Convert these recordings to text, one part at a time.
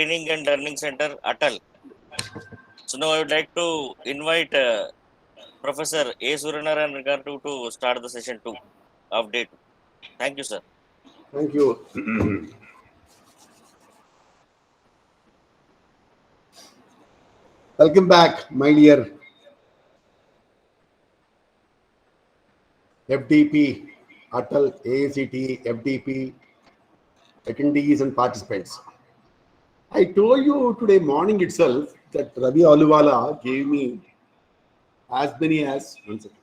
Training and Learning Center, Atal. So now I would like to invite Professor A. Suryanarayan Garu to start the session 2 of day 2. Thank you, sir. Thank you. Welcome back, my dear FDP, Atal, AACT, FDP, attendees and participants. I told you today morning itself that Ravi Aluwala gave me as many as one second.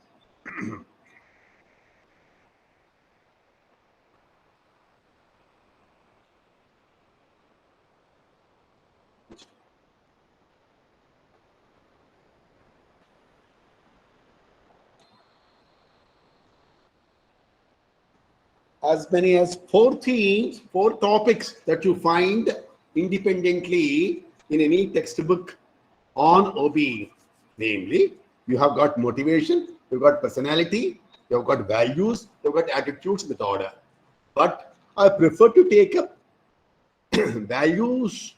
As many as four topics that you find independently in any textbook on OBE. Namely, you have got motivation, you've got personality, you've got values, you've got attitudes in that order. But I prefer to take up values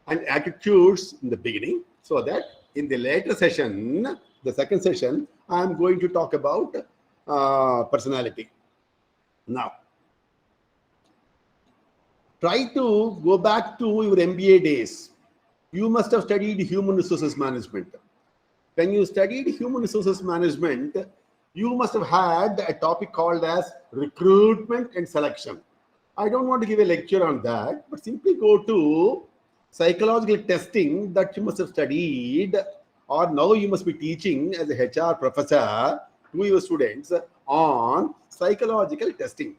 and attitudes in the beginning, so that in the later session, the second session, I am going to talk about personality. Now, try to go back to your MBA days. You must have studied human resources management. When you studied human resources management, you must have had a topic called as recruitment and selection. I don't want to give a lecture on that, but simply go to psychological testing that you must have studied, or now you must be teaching as a HR professor to your students on psychological testing.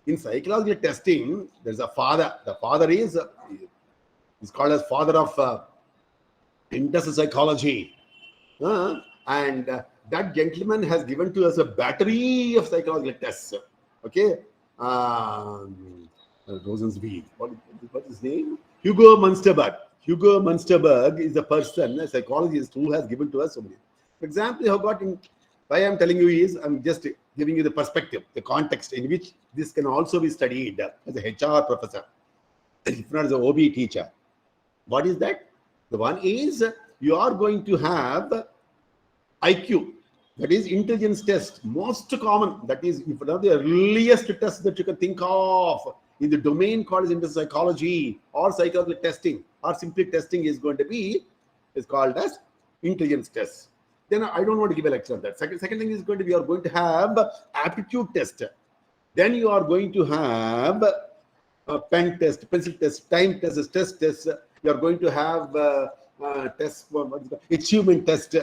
In psychological testing, there's a father. The father is called as father of industrial psychology. And that gentleman has given to us a battery of psychological tests. Okay. Rosenzweig. What is his name? Hugo Munsterberg. Hugo Munsterberg is a person, a psychologist, who has given to us so many. For example, you have got in, why I'm telling you is, I'm just giving you the perspective, the context in which this can also be studied as a HR professor, if not as an OB teacher. What is that? The one is you are going to have IQ, that is intelligence test, most common. That is one of the earliest tests that you can think of in the domain called into psychology or psychological testing, or simply testing is going to be called as intelligence test. Then I don't want to give a lecture on that. Second thing is going to be, you are going to have aptitude test. Then you are going to have a pen test, pencil test, time test, test. You are going to have test, achievement test.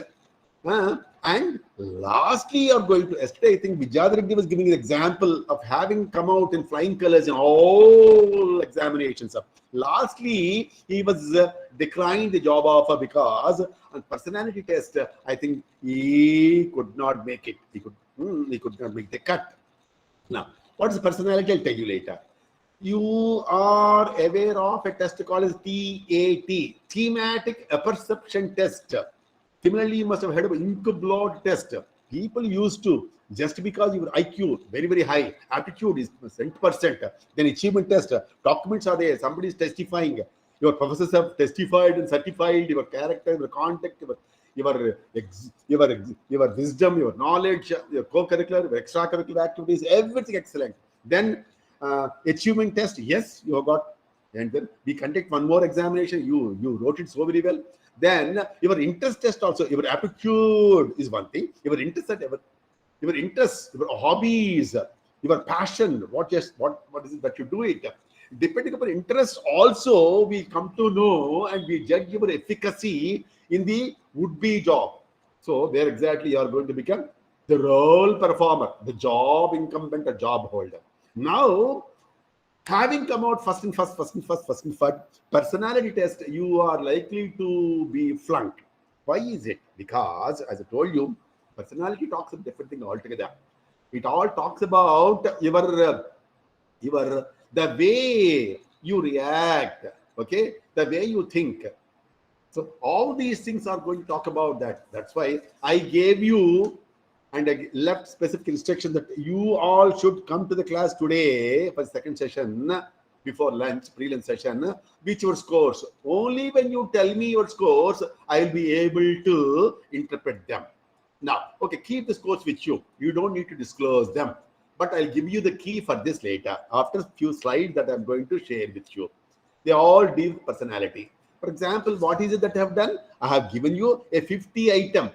And lastly, you are going to, yesterday I think Vijay Reddy was giving an example of having come out in flying colors in all examinations. Lastly, he was declined the job offer because on personality test, I think he could not make it. He could not make the cut. Now, what is personality? I'll tell you later. You are aware of a test called as TAT, thematic perception test. Similarly, you must have heard of Inkblot test. People used to, just because your IQ very, very high, aptitude is 100%, then achievement test, documents are there, somebody is testifying, your professors have testified and certified your character, your contact, your wisdom, your knowledge, your co-curricular, your extracurricular activities, everything excellent. Then achievement test, yes, you have got, and then we conduct one more examination. You wrote it so very well. Then your interest test also, your aptitude is one thing. Your interest, your interests, your hobbies, your passion. What is it that you do it? Depending upon interest, also we come to know and we judge your efficacy in the would-be job. So where exactly you are going to become the role performer, the job incumbent, a job holder. Now, having come out first and first, personality test, you are likely to be flunked. Why is it? Because, as I told you, personality talks about different thing altogether. It all talks about the way you react, okay, the way you think. So all these things are going to talk about that. That's why I gave you and I left specific instruction that you all should come to the class today for the second session before lunch, pre-lunch session, which your scores. Only when you tell me your scores, I will be able to interpret them. Now, okay, keep the scores with you. You don't need to disclose them. But I'll give you the key for this later, after a few slides that I'm going to share with you. They all deal with personality. For example, what is it that I have done? I have given you a 50 item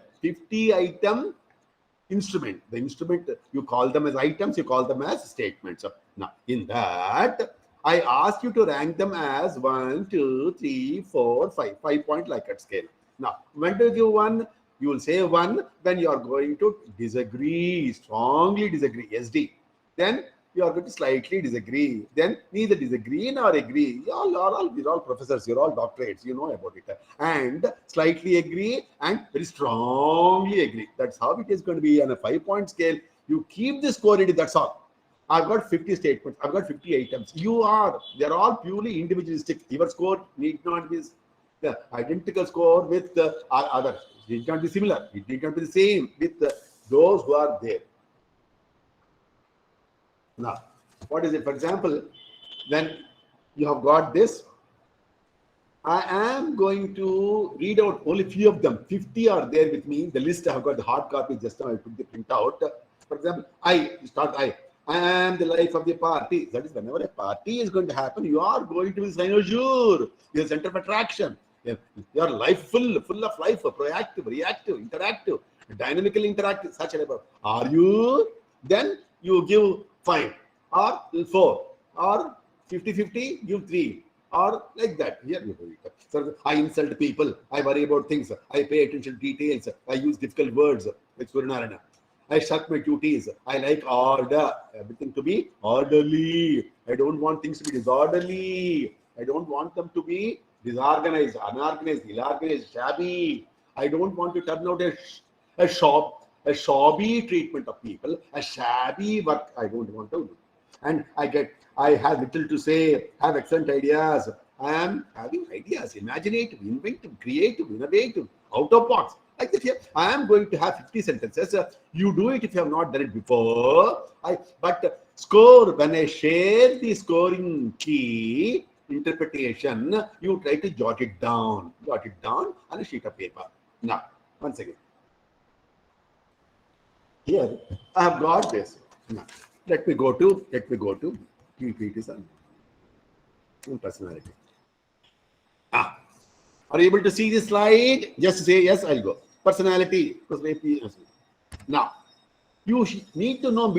instrument. The instrument, you call them as items, you call them as statements. Now, in that, I asked you to rank them as 1, 2, 3, 4, 5, 5-point Likert scale. Now, when do you give 1? You will say 1, then you are going to disagree, strongly disagree, SD. Then you are going to slightly disagree. Then neither disagree nor agree. You're all professors, you're all doctorates, you know about it. And slightly agree and very strongly agree. That's how it is going to be on a 5-point scale. You keep the score ready, that's all. I've got 50 statements, I've got 50 items. They're all purely individualistic. Your score need not be the identical score with the others. It need not be similar. It need not be the same with those who are there. Now, what is it? For example, then you have got this. I am going to read out only few of them. 50 are there with me. The list I have got the hard copy just now. I took the print out. For example, I am the life of the party. That is, whenever a party is going to happen, you are going to be cynosure. You're the center of attraction. Your life full of life, proactive, reactive, interactive, dynamically interactive, such and above. Are you? Then you give 5 or 4 or 50-50, give 3 or like that. Here you do it. So I insult people. I worry about things. I pay attention to details. I use difficult words like Suryanarayana. I shirk my duties. I like order. Everything to be orderly. I don't want things to be disorderly. I don't want them to be disorganized, unorganized, ill-organized, shabby. I don't want to turn out a shabby treatment of people, a shabby work. I don't want to do. And I have little to say, have excellent ideas. I am having ideas, imaginative, inventive, creative, innovative, out of box. Like that here, I am going to have 50 sentences. You do it if you have not done it before. But score, when I share the scoring key, interpretation, you try to jot it down on a sheet of paper. Now, once again, here I have got this. Now, let me go to PPTs and personality. Are you able to see this slide? Just say yes, I'll go. Personality. Now, you need to know.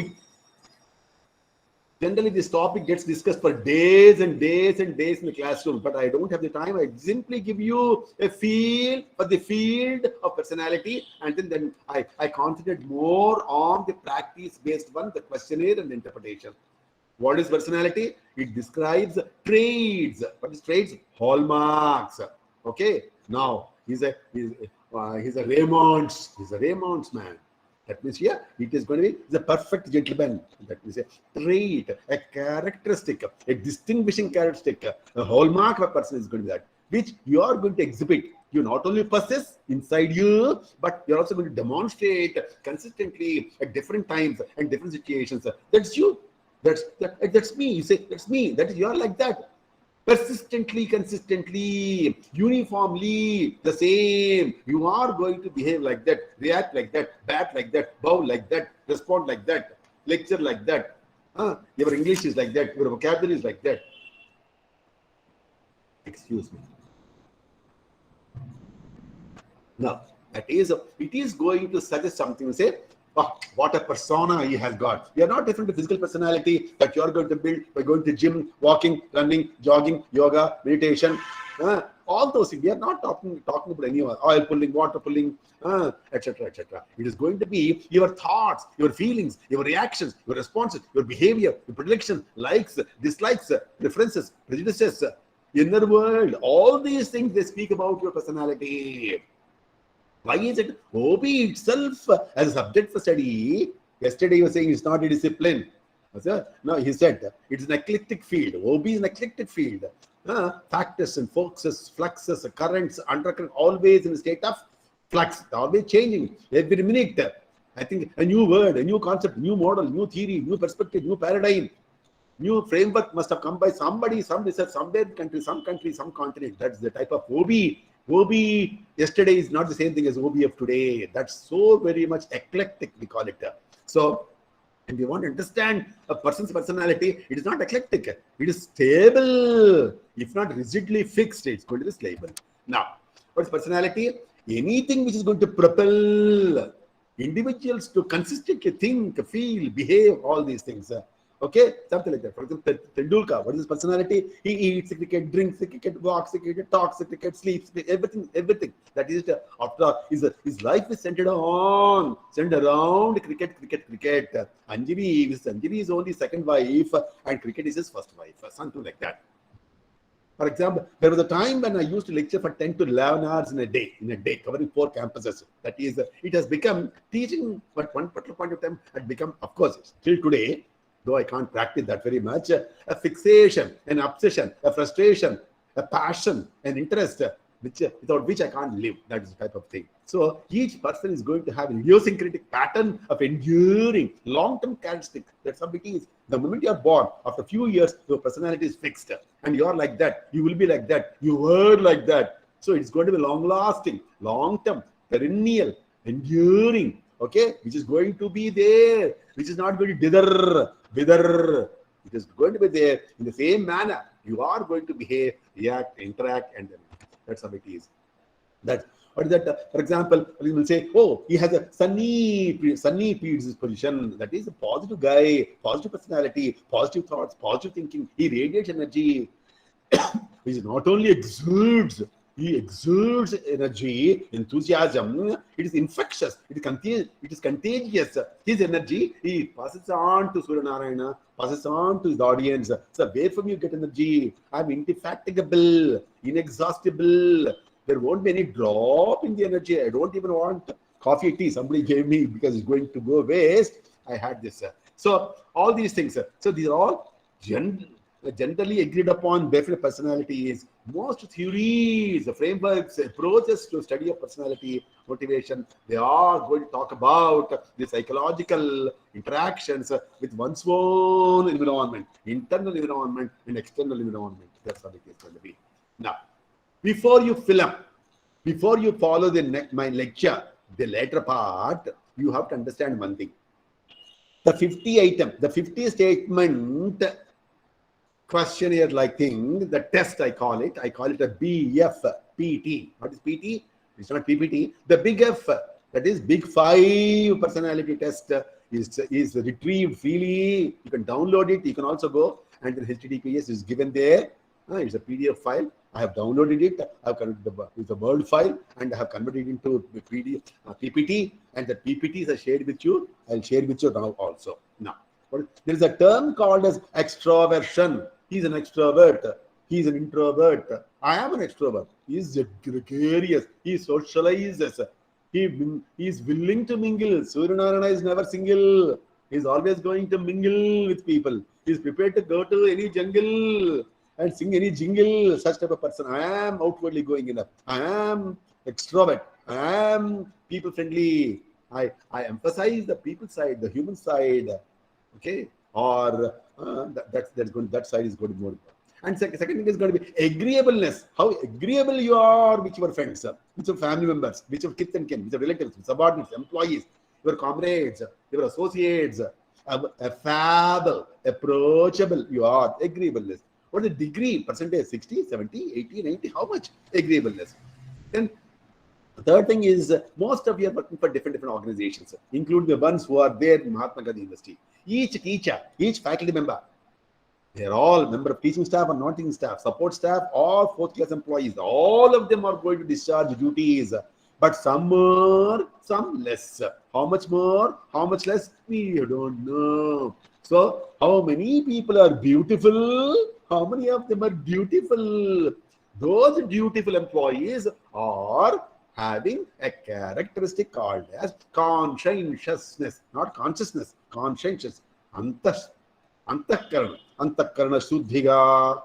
Generally, this topic gets discussed for days and days and days in the classroom, but I don't have the time. I simply give you a feel for the field of personality, and then I concentrate more on the practice-based one, the questionnaire and the interpretation. What is personality? It describes traits. What is traits? Hallmarks. Okay. Now he's a Raymond's. He's a Raymond's man. That means here it is going to be the perfect gentleman. That means a trait, a characteristic, a distinguishing characteristic, a hallmark of a person is going to be that, which you are going to exhibit. You not only possess inside you, but you're also going to demonstrate consistently at different times and different situations. That's you. That's me. You say that's me. That is, you are like that. Persistently, consistently, uniformly, the same. You are going to behave like that, react like that, bat like that, bow like that, respond like that, lecture like that. Your English is like that, your vocabulary is like that. Excuse me. Now, it is going to suggest something to say, oh, what a persona he has got. We are not different to physical personality that you are going to build by going to gym, walking, running, jogging, yoga, meditation, all those things. We are not talking about any oil pulling, water pulling, etc., etc. It is going to be your thoughts, your feelings, your reactions, your responses, your behavior, your predictions, likes, dislikes, preferences, prejudices, inner world. All these things they speak about your personality. Why is it OB itself as a subject for study? Yesterday you were saying it's not a discipline. No, he said it's an eclectic field. OB is an eclectic field. Factors and focuses, fluxes, currents, undercurrent, always in a state of flux, always changing every minute. I think a new word, a new concept, new model, new theory, new perspective, new paradigm. New framework must have come by somebody, some research, somewhere country, some continent. That's the type of OB. OB yesterday is not the same thing as OB of today. That's so very much eclectic, we call it. So, and we want to understand a person's personality, it is not eclectic. It is stable. If not rigidly fixed, it's going to be stable. Now, what's personality? Anything which is going to propel individuals to consistently think, feel, behave, all these things. Okay, something like that. For example, Tendulkar, what is his personality? He eats cricket, drinks cricket, walks cricket, talks cricket, sleeps, everything. That is, after all, his life is centered around cricket. Anjali is only second wife, and cricket is his first wife, something like that. For example, there was a time when I used to lecture for 10 to 11 hours in a day, covering 4 campuses. That is, it has become teaching, but one particular point of time had become, of course, still today, though I can't practice that very much, a fixation, an obsession, a frustration, a passion, an interest, without which I can't live. That is the type of thing. So each person is going to have an idiosyncratic pattern of enduring long-term characteristics. That's how it is. The moment you are born, after a few years, your personality is fixed. And you are like that. You will be like that. You were like that. So it's going to be long-lasting, long-term, perennial, enduring. Okay? Which is going to be there. Which is not going to wither. It is going to be there in the same manner. You are going to behave, react, interact, and then that's how it is. That, what is that? For example, we will say, oh, he has a sunny predisposition. That is a positive guy, positive personality, positive thoughts, positive thinking. He radiates energy. He not only exudes energy, enthusiasm. It is infectious. It is contagious. His energy, he passes on to Surya Narayana, passes on to his audience. So where from you get energy? I'm indefatigable, inexhaustible. There won't be any drop in the energy. I don't even want coffee, tea. Somebody gave me because it's going to go waste. I had this. So all these things. So these are all generally agreed upon definite personalities. Most theories, frameworks, approaches to study of personality, motivation, they are going to talk about the psychological interactions with one's own environment, internal environment and external environment. That's how it is going to be. Now, before you follow my lecture, the later part, you have to understand one thing. The 50 statement questionnaire like thing, the test I call it a BFPT. What is PT? It's not PPT. The big F, that is Big 5 personality test, is retrieved freely. You can download it. You can also go, and the HTTPS is given there. It's a PDF file. I have downloaded it. I have converted it's a Word file, and I have converted it into PDF, PPT, and the PPTs are shared with you. I'll share with you now also. Now, there is a term called as extroversion. He's an extrovert. He's an introvert. I am an extrovert. He's gregarious. He socializes. He is willing to mingle. Surya Narayana is never single. He's always going to mingle with people. He's prepared to go to any jungle and sing any jingle. Such type of person. I am outwardly going enough. I am extrovert. I am people friendly. I emphasize the people side, the human side. Okay, or that side is going to be more. And second thing is going to be agreeableness. How agreeable you are with your friends, with your family members, with your kith and kin, with your relatives, with subordinates, employees, your comrades, your associates. Affable, approachable you are. Agreeableness. What is the degree? Percentage? 60, 70, 80, 90? How much agreeableness? Then the third thing is most of you are working for different organizations, including the ones who are there in Mahatma Gandhi University. Each teacher, each faculty member, they are all member of teaching staff or non-teaching staff, support staff, all 4th class employees. All of them are going to discharge duties, but some more, some less. How much more? How much less? We don't know. So, how many people are beautiful? How many of them are dutiful? Those dutiful employees are having a characteristic called as conscientiousness, not consciousness, conscientious. Antakarana Shuddhiga.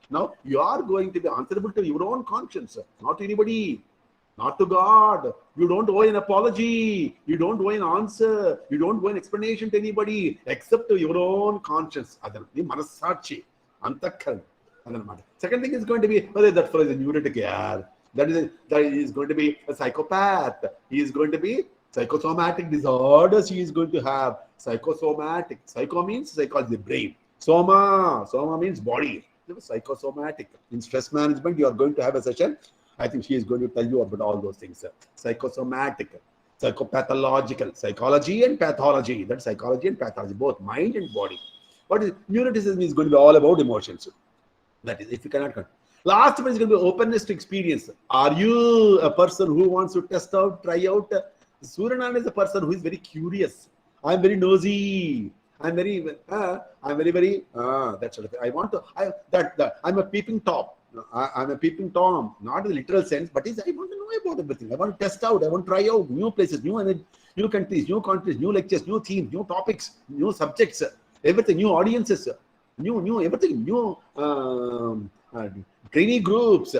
Now you are going to be answerable to your own conscience, not anybody. not to God. You don't owe an apology. You don't owe an answer. You don't owe an explanation to anybody except to your own conscience. Second thing is going to be whether that fellow is a neurotic. That is going to be a psychopath. He is going to be psychosomatic disorders. He is going to have psychosomatic. Psycho means psychology, brain. Soma means body. Psychosomatic. In stress management, you are going to have a session. I think she is going to tell you about all those things. Psychosomatic, psychopathological, psychology and pathology. That's psychology and pathology, both mind and body. What is neuroticism is going to be all about emotions. That is, if you cannot control. Last one is going to be openness to experience. Are you a person who wants to test out, try out? Suryanarayan is a person who is very curious. I'm very nosy. I'm very, that sort of thing. I want to, I'm a peeping top. I'm a peeping Tom, not in the literal sense, but I want to know about everything. I want to test out. I want to try out new places, new countries, new lectures, new themes, new topics, new subjects, everything, new audiences, new everything, new trainee groups,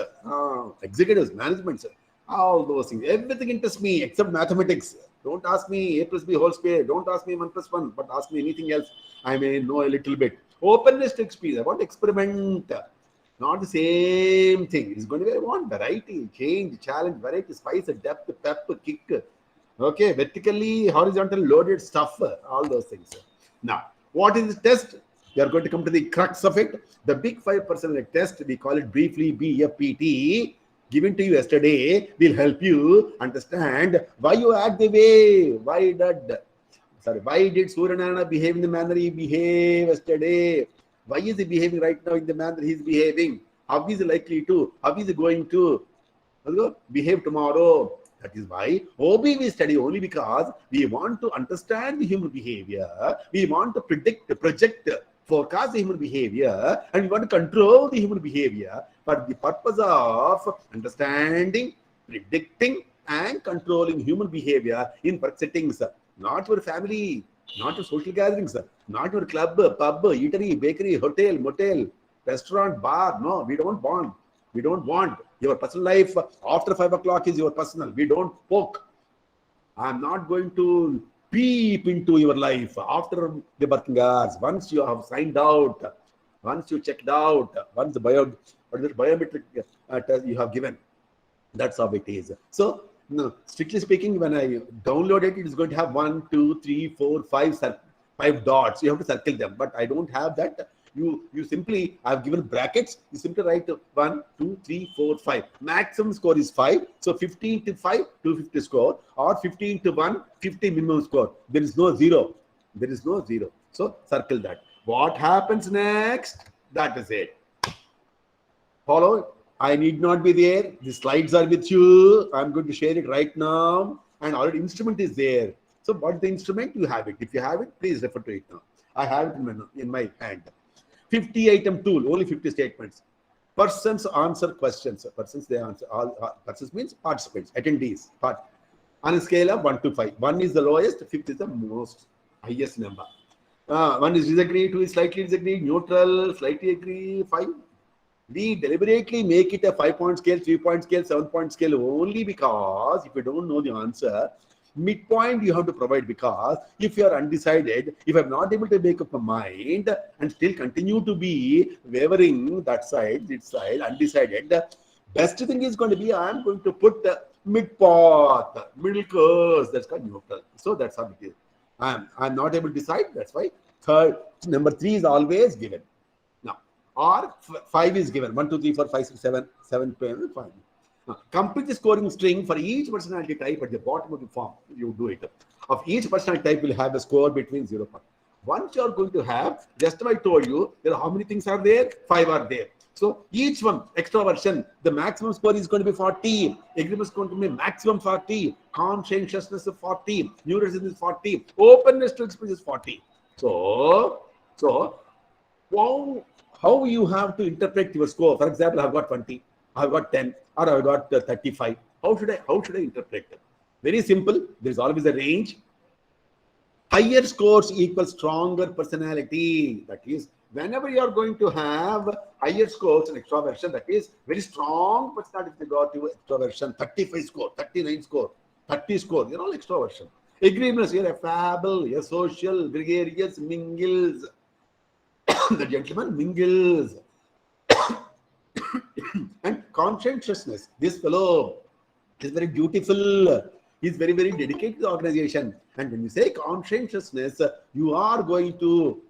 executives, managements, all those things. Everything interests me except mathematics. Don't ask me a plus b whole square. Don't ask me 1 plus 1, but ask me anything else. I may know a little bit. Openness to experience. I want to experiment. Not the same thing. It's going to be, I want variety, change, challenge, variety, spice, depth, pep, kick. Okay, vertically, horizontal, loaded stuff, all those things. Now, what is the test? We are going to come to the crux of it. The big 5 personality test, we call it briefly BFPT, given to you yesterday, will help you understand why you act the way. Why did Suryanarayan behave in the manner he behaved yesterday? Why is he behaving right now in the manner he is behaving? How is he likely to? How is he going to behave tomorrow? That is why OB we study only because we want to understand the human behavior. We want to predict, project, forecast the human behavior, and we want to control the human behavior for the purpose of understanding, predicting, and controlling human behavior in work settings, not for family, not for social gatherings, not for club, pub, eatery, bakery, hotel, motel, restaurant, bar. No, we don't want. We don't want. Your personal life after 5 o'clock is your personal. We don't poke. I'm not going to peep into your life after the working hours. Once you have signed out, once you checked out, once the biometric test you have given, that's how it is. So, no, strictly speaking, when I download it, it is going to have 1, 2, 3, 4, 5 dots. You have to circle them, but I don't have that. You simply, I've given brackets. You simply write 1, 2, 3, 4, 5. Maximum score is 5. So 15 to 5, 250 score, or 15 to 1, 50 minimum score. There is no zero. There is no zero. So circle that. What happens next? That is it. Follow. I need not be there. The slides are with you. I'm going to share it right now. And already instrument is there. So what is the instrument? You have it. If you have it, please refer to it now. I have it in my hand. 50-item tool, only 50 statements. Persons answer questions. Persons, they answer. All persons means participants, attendees. On a scale of 1 to 5. 1 is the lowest, 5th is the most highest number. 1 is disagree, 2 is slightly disagree, neutral, slightly agree, 5. We deliberately make it a 5-point scale, 3-point scale, 7-point scale only because if you don't know the answer, midpoint you have to provide, because if you are undecided, if I'm not able to make up my mind and still continue to be wavering that side, this side, undecided, the best thing is going to be I'm going to put the mid-path, middle course, that's called neutral. So that's how it is. I'm not able to decide, that's why number 3 is always given. Or 5 is given. 1, 2, 3, 4, 5, 6, 7, 7, 12, 5. Complete the scoring string for each personality type at the bottom of the form. You do it. Of each personality type will have a score between 0 and 1. Once you are going to have, just as I told you, there are how many things are there? 5 are there. So each one, extroversion, the maximum score is going to be 40. Agreement is going to be maximum 40. Conscientiousness is 40. Neuroticism is 40. Openness to experience is 40. So how you have to interpret your score? For example, I've got 20, I've got 10, or I've got 35. How should I interpret it? Very simple. There's always a range. Higher scores equal stronger personality. That is, Whenever you are going to have higher scores in extroversion, that is very strong personality, if you got to extroversion, 35 score, 39 score, 30 score, you're all extroversion. Agreeableness, you're affable, you're social, gregarious, mingles. The gentleman mingles. And conscientiousness, this fellow is very dutiful. He's very, very dedicated to the organization. And when you say conscientiousness, you are going to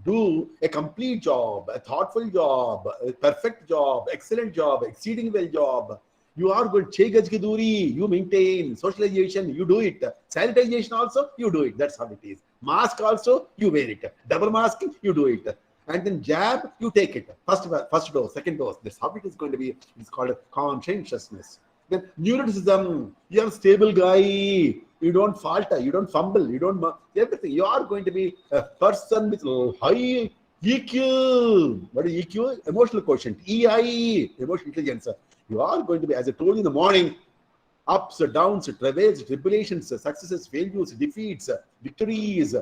do a complete job, a thoughtful job, a perfect job, excellent job, exceeding well job. You are good. Chhe gaj ki duri, you maintain. Socialization, you do it. Sanitization also, you do it. That's how it is. Mask also, you wear it. Double masking, you do it. And then jab, you take it. First dose, second dose. That's how it is going to be. It's called conscientiousness. Then neuroticism, you're a stable guy. You don't falter, you don't fumble, you don't everything. You are going to be a person with high EQ. What is EQ? Emotional quotient. EI, emotional intelligence. You are going to be, as I told you in the morning, ups, downs, travails, tribulations, successes, failures, defeats, victories,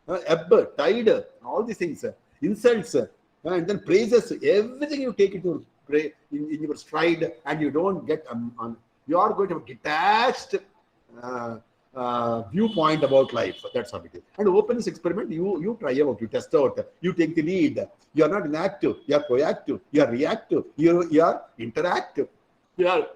ebb, tide, all these things, insults, and then praises. Everything you take into in your stride, and you don't get you are going to have a detached viewpoint about life. That's how it is. And openness experiment, you try out, you test out, you take the lead. You are not inactive, you are proactive, you are reactive, you are interactive, you are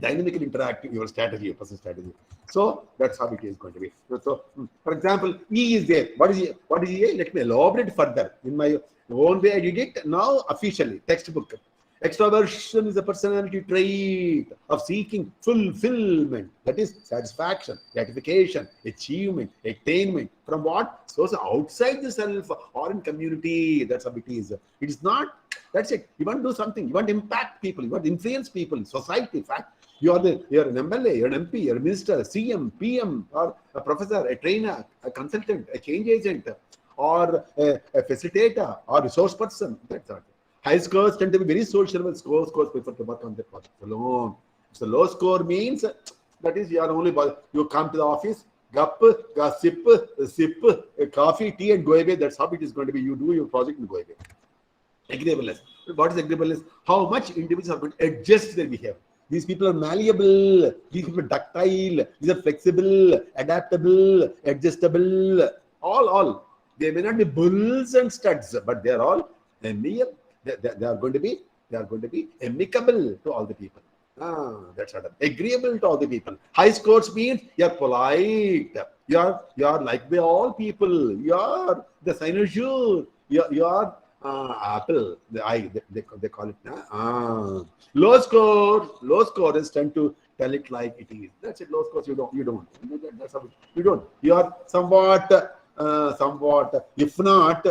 dynamically interactive, your strategy, your personal strategy. So that's how it is going to be. So, for example, E is there. What is E? Let me elaborate further. In my own way, I did it. Now, officially, textbook. Extroversion is a personality trait of seeking fulfillment. That is satisfaction, gratification, achievement, attainment. From what? Source outside the self or in community. That's how it is. It is not, that's it. You want to do something. You want to impact people. You want to influence people, society. In fact, you're an MLA, you're an MP, you're a minister, a CM, PM, or a professor, a trainer, a consultant, a change agent, or a facilitator, or resource person. That's all. High scores tend to be very sociable. Scores prefer to work on their project alone. So low score means that is you are only you come to the office, gossip, sip coffee, tea, and go away. That's how it is going to be. You do your project and go away. Agreeableness. What is agreeableness? How much individuals are going to adjust their behavior. These people are malleable. These people are ductile. These are flexible, adaptable, adjustable. All. They may not be bulls and studs, but they are all amiable. They are going to be amicable to all the people. That's what agreeable to all the people. High scores means you are polite. You are like by all people. You are the cynosure. You are apple. They call it. Low scores tend to tell it like it is. That's it. Low scores you don't. That's how you don't. You are somewhat. If not,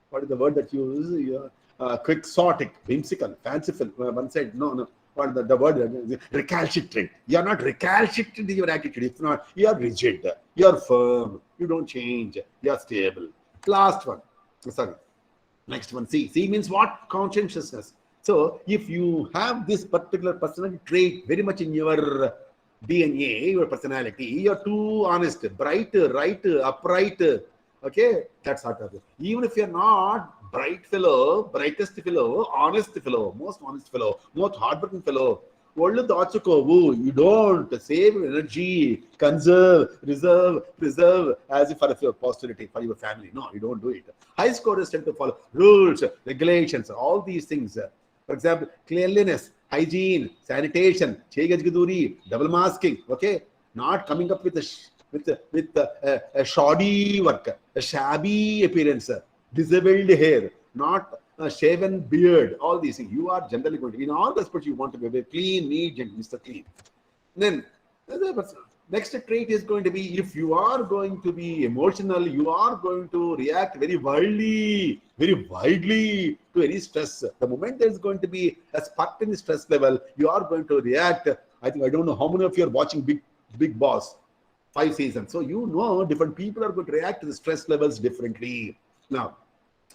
what is the word that you use? You are quixotic, whimsical, fanciful. One said no. What the word? Recalcitrant. You are not recalcitrant in your attitude. If not, you are rigid. You are firm. You don't change. You are stable. Last one. Sorry. Next one. C. C means what? Conscientiousness. So if you have this particular personality trait very much in your DNA, your personality, you're too honest, bright, right, upright. Okay, that's how it is. Even if you're not brightest fellow, honest fellow, most honest fellow, most hardworking fellow, you don't save energy, conserve, reserve, preserve as if for your posterity, for your family. No, you don't do it. High scorers tend to follow rules, regulations, all these things. For example, cleanliness, hygiene, sanitation, double masking. Okay, not coming up with a shoddy work, a shabby appearance, disabled hair, not a shaven beard. All these things. You are generally going to be in all respects. You want to be clean, neat, and Mr. Clean. Then next trait is going to be if you are going to be emotional, you are going to react very widely to any stress. The moment there is going to be a spark in the stress level, you are going to react. I don't know how many of you are watching Big Boss 5 seasons. So you know different people are going to react to the stress levels differently. Now,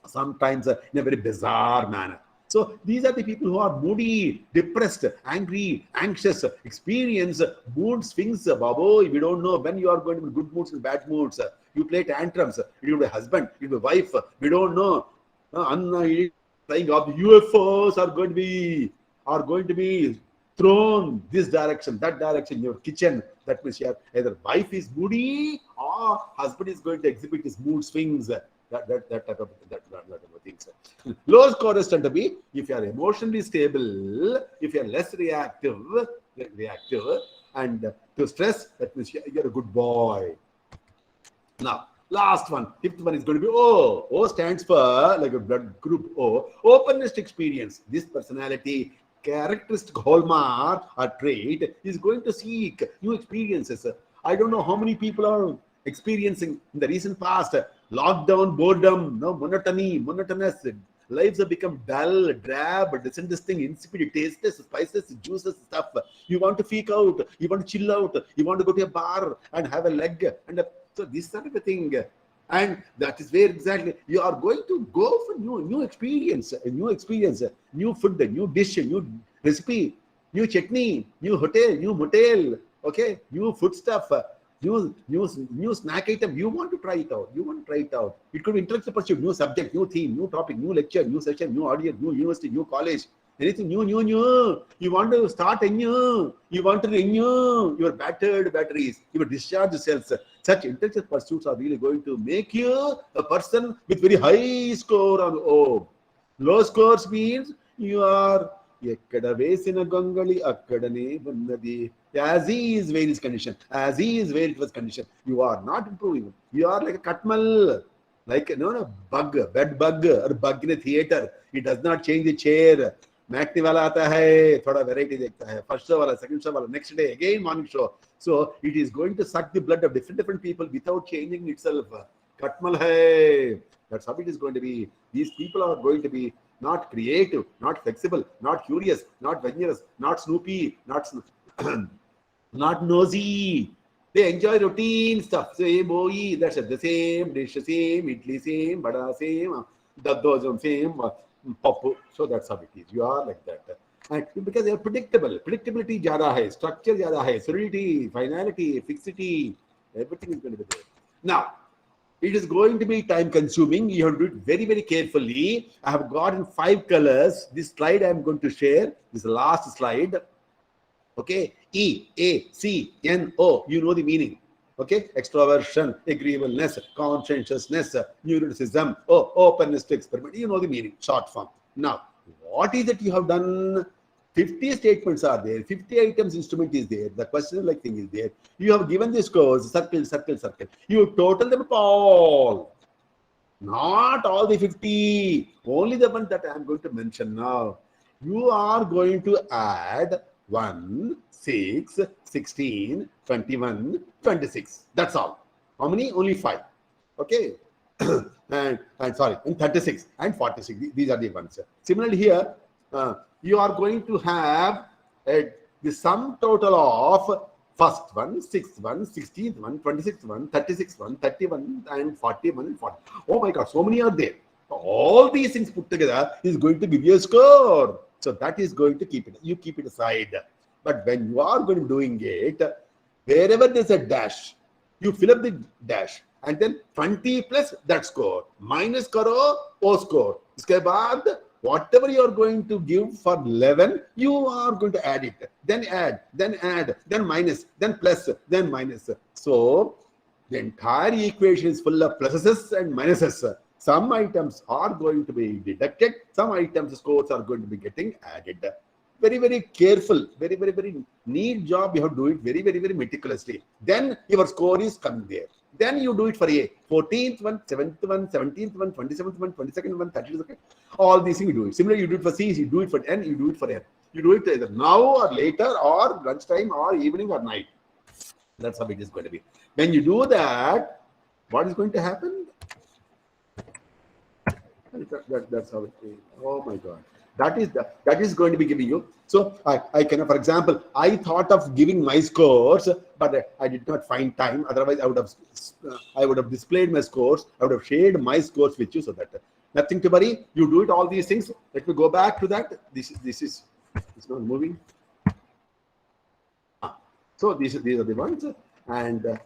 sometimes in a very bizarre manner. So these are the people who are moody, depressed, angry, anxious, experience mood swings. Babo, we don't know when you are going to be good moods and bad moods. You play tantrums. It will be husband, it will be wife. We don't know. Anna is saying of UFOs are going to be thrown this direction, that direction, your kitchen. That means either wife is moody or husband is going to exhibit his mood swings. That type of things. Low scorers tend to be if you are emotionally stable, if you are less reactive, and to stress, that means you're a good boy. Now, last one, fifth one is going to be O. O stands for like a blood group O. Openness to experience. This personality characteristic hallmark or trait is going to seek new experiences. I don't know how many people are experiencing in the recent past lockdown, boredom, monotonous. Lives have become dull, drab, disinteresting, insipid, tasteless, spices, juices, stuff. You want to freak out, you want to chill out, you want to go to a bar and have a leg. And so this sort of a thing. And that is where exactly you are going to go for new experience, new food, new dish, new recipe, new chutney, new hotel, new motel, okay, new food stuff, new snack item. You want to try it out. It could be intellectual pursuit, new subject, new theme, new topic, new lecture, new session, new audience, new university, new college. Anything new. You want to start anew. You want to renew your battered batteries, your discharge cells. Such intellectual pursuits are really going to make you a person with very high score on O. Low scores means you are ekkada vesina gongali akkadane vannadi. As he is where his condition, as he is where it was condition. You are not improving. You are like a katmal, like bug, bed bug or bug in a theater. It does not change the chair. Matinee वाला आता है थोड़ा variety देखता है first show वाला second show वाला next day again morning show so it is going to suck the blood of different people without changing itself katmal hai that's how it is going to be these people are going to be not creative not flexible not curious not adventurous not snoopy not nosy they enjoy routine stuff same boy that's it the same dish same idli same bada same daddozam same Papu. So that's how it is. You are like that. And because they are predictable. Predictability jada hai, structure jada hai, solidity, finality, fixity, everything is going to be there. Now, it is going to be time consuming. You have to do it very, very carefully. I have gotten 5 colors. This slide I am going to share. This is the last slide. Okay. E, A, C, N, O. You know the meaning. Okay, extroversion, agreeableness, conscientiousness, neuroticism, openness to experiment. You know the meaning, short form. Now, what is it you have done? 50 statements are there, 50 items instrument is there, the question like thing is there. You have given the scores, circle. You total them all. Not all the 50, only the one that I am going to mention now. You are going to add 1, 6, 16, 21, 26. That's all. How many? Only 5. Okay. and 36 and 46. These are the ones. Similarly here, you are going to have the sum total of first one, sixth one, 16th one, 26th one, 36th one, 31 and 41 and 40. Oh my God, so many are there. All these things put together is going to give you a score. So that is going to keep it. You keep it aside. But when you are going to be doing it, wherever there's a dash, you fill up the dash and then 20 plus that score. Minus karo, O score. Iske baad, whatever you are going to give for 11, you are going to add it. Then add, then minus, then plus, then minus. So the entire equation is full of pluses and minuses. Some items are going to be deducted. Some items scores are going to be getting added. Very, very careful. Very, very, very neat job. You have to do it very, very, very meticulously. Then your score is coming there. Then you do it for A. 14th one, 7th one, 17th one, 27th one, 22nd one, 30th one. All these things you do it. Similarly, you do it for C, you do it for N, you do it for N. You do it either now or later or lunchtime or evening or night. That's how it is going to be. When you do that, what is going to happen? That's how it is. Oh my God. That is going to be giving you. So I can, for example, I thought of giving my scores, but I did not find time. Otherwise, I would have displayed my scores. I would have shared my scores with you, so that nothing to worry. You do it all these things. Let me go back to that. This is it's not moving. So these are the ones, and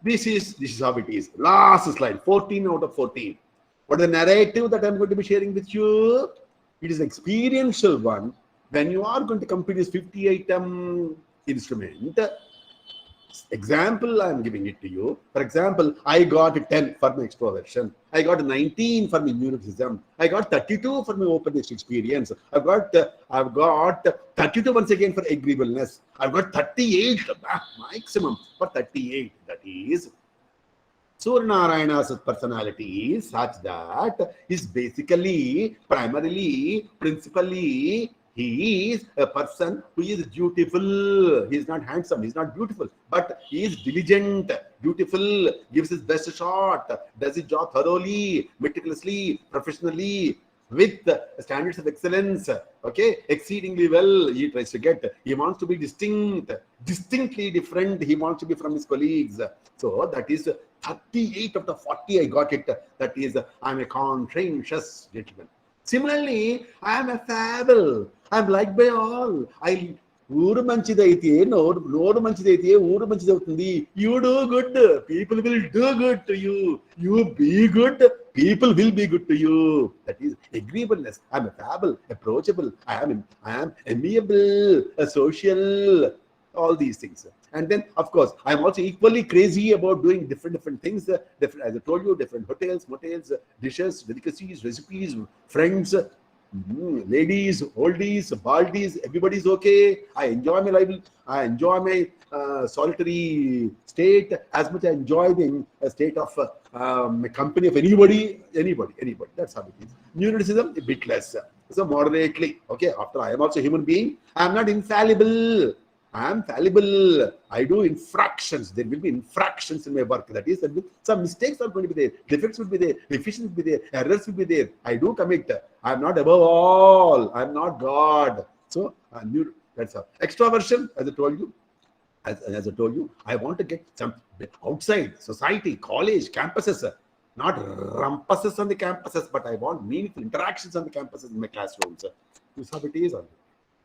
This is how it is. Last slide, 14 out of 14. What is the narrative that I'm going to be sharing with you? It is an experiential one. When you are going to complete this 50-item instrument, example, I'm giving it to you. For example, I got 10 for my extroversion. I got 19 for my neuroticism. I got 32 for my openness experience. I've got 32 once again for agreeableness. I've got 38 maximum for 38. That is Suryanarayana's personality is such that he's basically, primarily, principally, he is a person who is dutiful. He is not handsome, he is not beautiful, but he is diligent, beautiful, gives his best shot, does his job thoroughly, meticulously, professionally, with standards of excellence, okay, exceedingly well. He tries to get, he wants to be distinct, distinctly different. He wants to be from his colleagues. So that is 38 out of 40. I got it. That is, I'm a conscientious gentleman. Similarly, I am a fable. I'm liked by all. ఊరు మంచిదైతే నోరు మంచిదైతే ఊరు మంచిదవుతుంది. You do good, people will do good to you. You be good, people will be good to you. That is agreeableness. I'm affable, approachable. I am amiable, social, all these things. And then, of course, I'm also equally crazy about doing different things. Different, as I told you, different hotels, motels, dishes, delicacies, recipes, friends, ladies, oldies, baldies, everybody's okay. I enjoy my life. I enjoy my solitary state as much as I enjoy the state of company of anybody. That's how it is. Neuroticism, a bit less. So moderately, okay. After, I am also a human being. I am not infallible. I am fallible. I do infractions. There will be infractions in my work. That is, some mistakes are going to be there. Defects will be there. Deficiencies will be there. Errors will be there. I do commit. I am not above all. I am not God. So, that's how. Extroversion, as I told you. As I told you, I want to get some outside society, college, campuses. Not rumpuses on the campuses, but I want meaningful interactions on the campuses in my classrooms. This is how it is.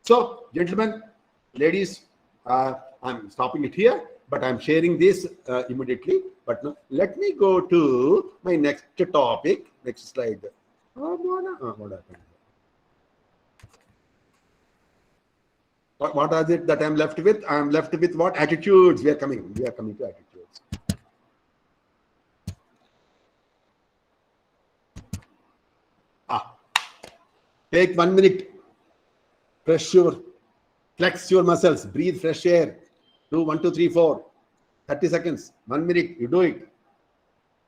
So, gentlemen, ladies, I'm stopping it here, but I'm sharing this immediately. But no, let me go to my next topic. Next slide. What happened? What is it that I'm left with? I'm left with what? Attitudes. We are coming to attitudes. Take 1 minute. Flex your muscles, breathe fresh air. Do 1, 2, 3, 4. 30 seconds, 1 minute, you do it.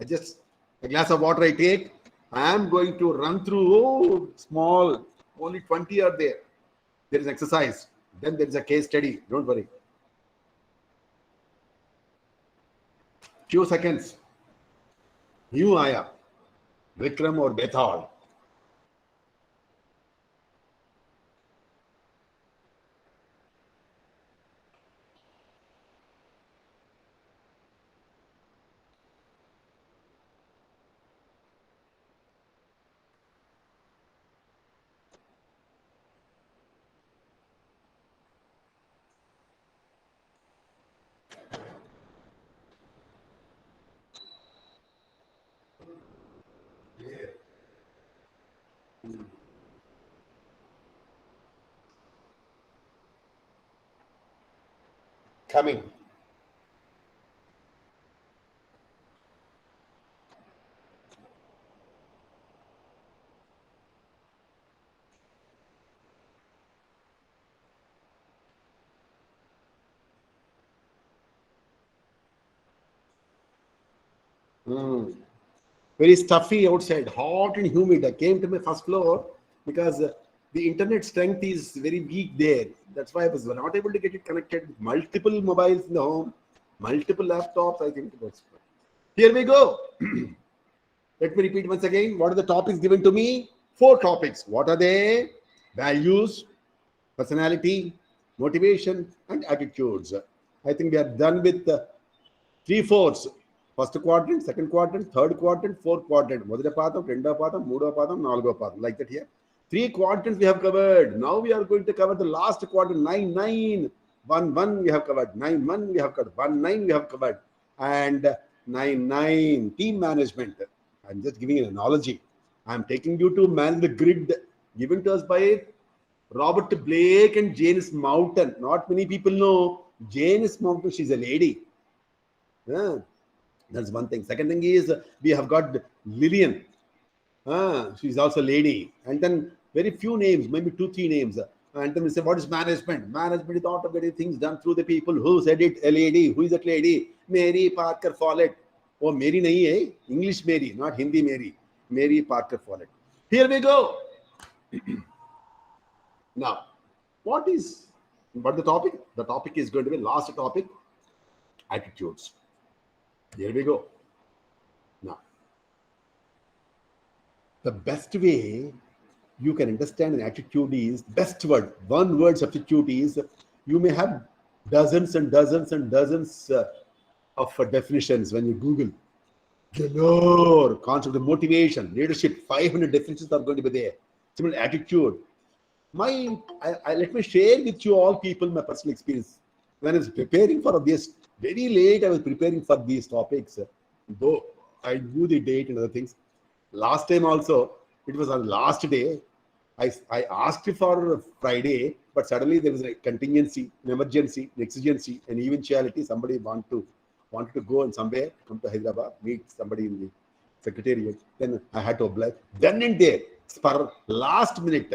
Just a glass of water I take. I am going to run through, small, only 20 are there. There is exercise. Then there is a case study. Don't worry. Few seconds. New Aya, Vikram or Bethal. Coming. Very stuffy outside, hot and humid. I came to my first floor because the internet strength is very weak there. That's why I was not able to get it connected with multiple mobiles in the home, multiple laptops. I think that's here we go. Let me repeat once again. What are the topics given to me? 4 topics. What are they? Values, personality, motivation, and attitudes. I think we are done with 3/4. First quadrant, second quadrant, third quadrant, fourth quadrant. Modha padam, renda padam, moodo padam, nalgo padam. Like that here. 3 quadrants we have covered. Now we are going to cover the last quadrant. 9, 9. 1, 1 we have covered. 9, 1 we have covered. 1, 9 we have covered. And 9, team management. I'm just giving an analogy. I'm taking you to manage the grid given to us by Robert Blake and Janice Mountain. Not many people know Janice Mountain. She's a lady. Yeah, that's one thing. Second thing is we have got Lillian. She's also a lady. And then very few names, maybe 2, 3 names. And then we say, what is management? Management is thought of getting things done through the people. Who said it? A lady. Who is that lady? Mary Parker Follett. Oh, Mary nahi hai. English Mary, not Hindi Mary. Mary Parker Follett. Here we go. Now, what the topic? The topic is going to be last topic, attitudes. Here we go. Now, the best way you can understand an attitude is best word. One word substitute is you may have dozens and dozens and dozens of definitions when you Google. Galore, concept of motivation, leadership, 500 definitions are going to be there. Similar attitude. Let me share with you all people my personal experience. When I was preparing for this, very late I was preparing for these topics. Though I knew the date and other things. Last time also, it was on the last day. I asked for Friday, but suddenly there was a contingency, an emergency, an exigency, an eventuality. Somebody wanted to go and somewhere, come to Hyderabad, meet somebody in the secretariat. Then I had to oblige. Then and there, for last minute,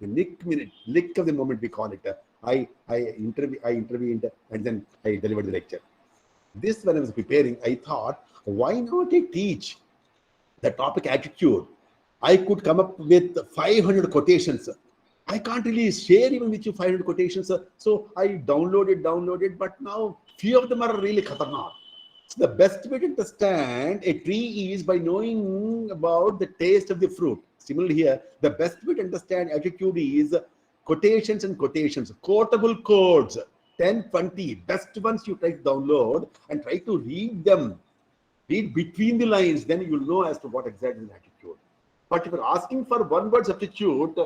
the lick of the moment we call it. I intervened and then I delivered the lecture. This, when I was preparing, I thought, why not I teach the topic attitude? I could come up with 500 quotations. I can't really share even with you 500 quotations. So I downloaded, but now few of them are really khatarnak. So the best way to understand a tree is by knowing about the taste of the fruit. Similarly here, the best way to understand attitude is quotations and quotations, quotable quotes, 10, 20, best ones you try to download and try to read them. Read between the lines, then you will know as to what exactly is attitude. But if you're asking for one word substitute,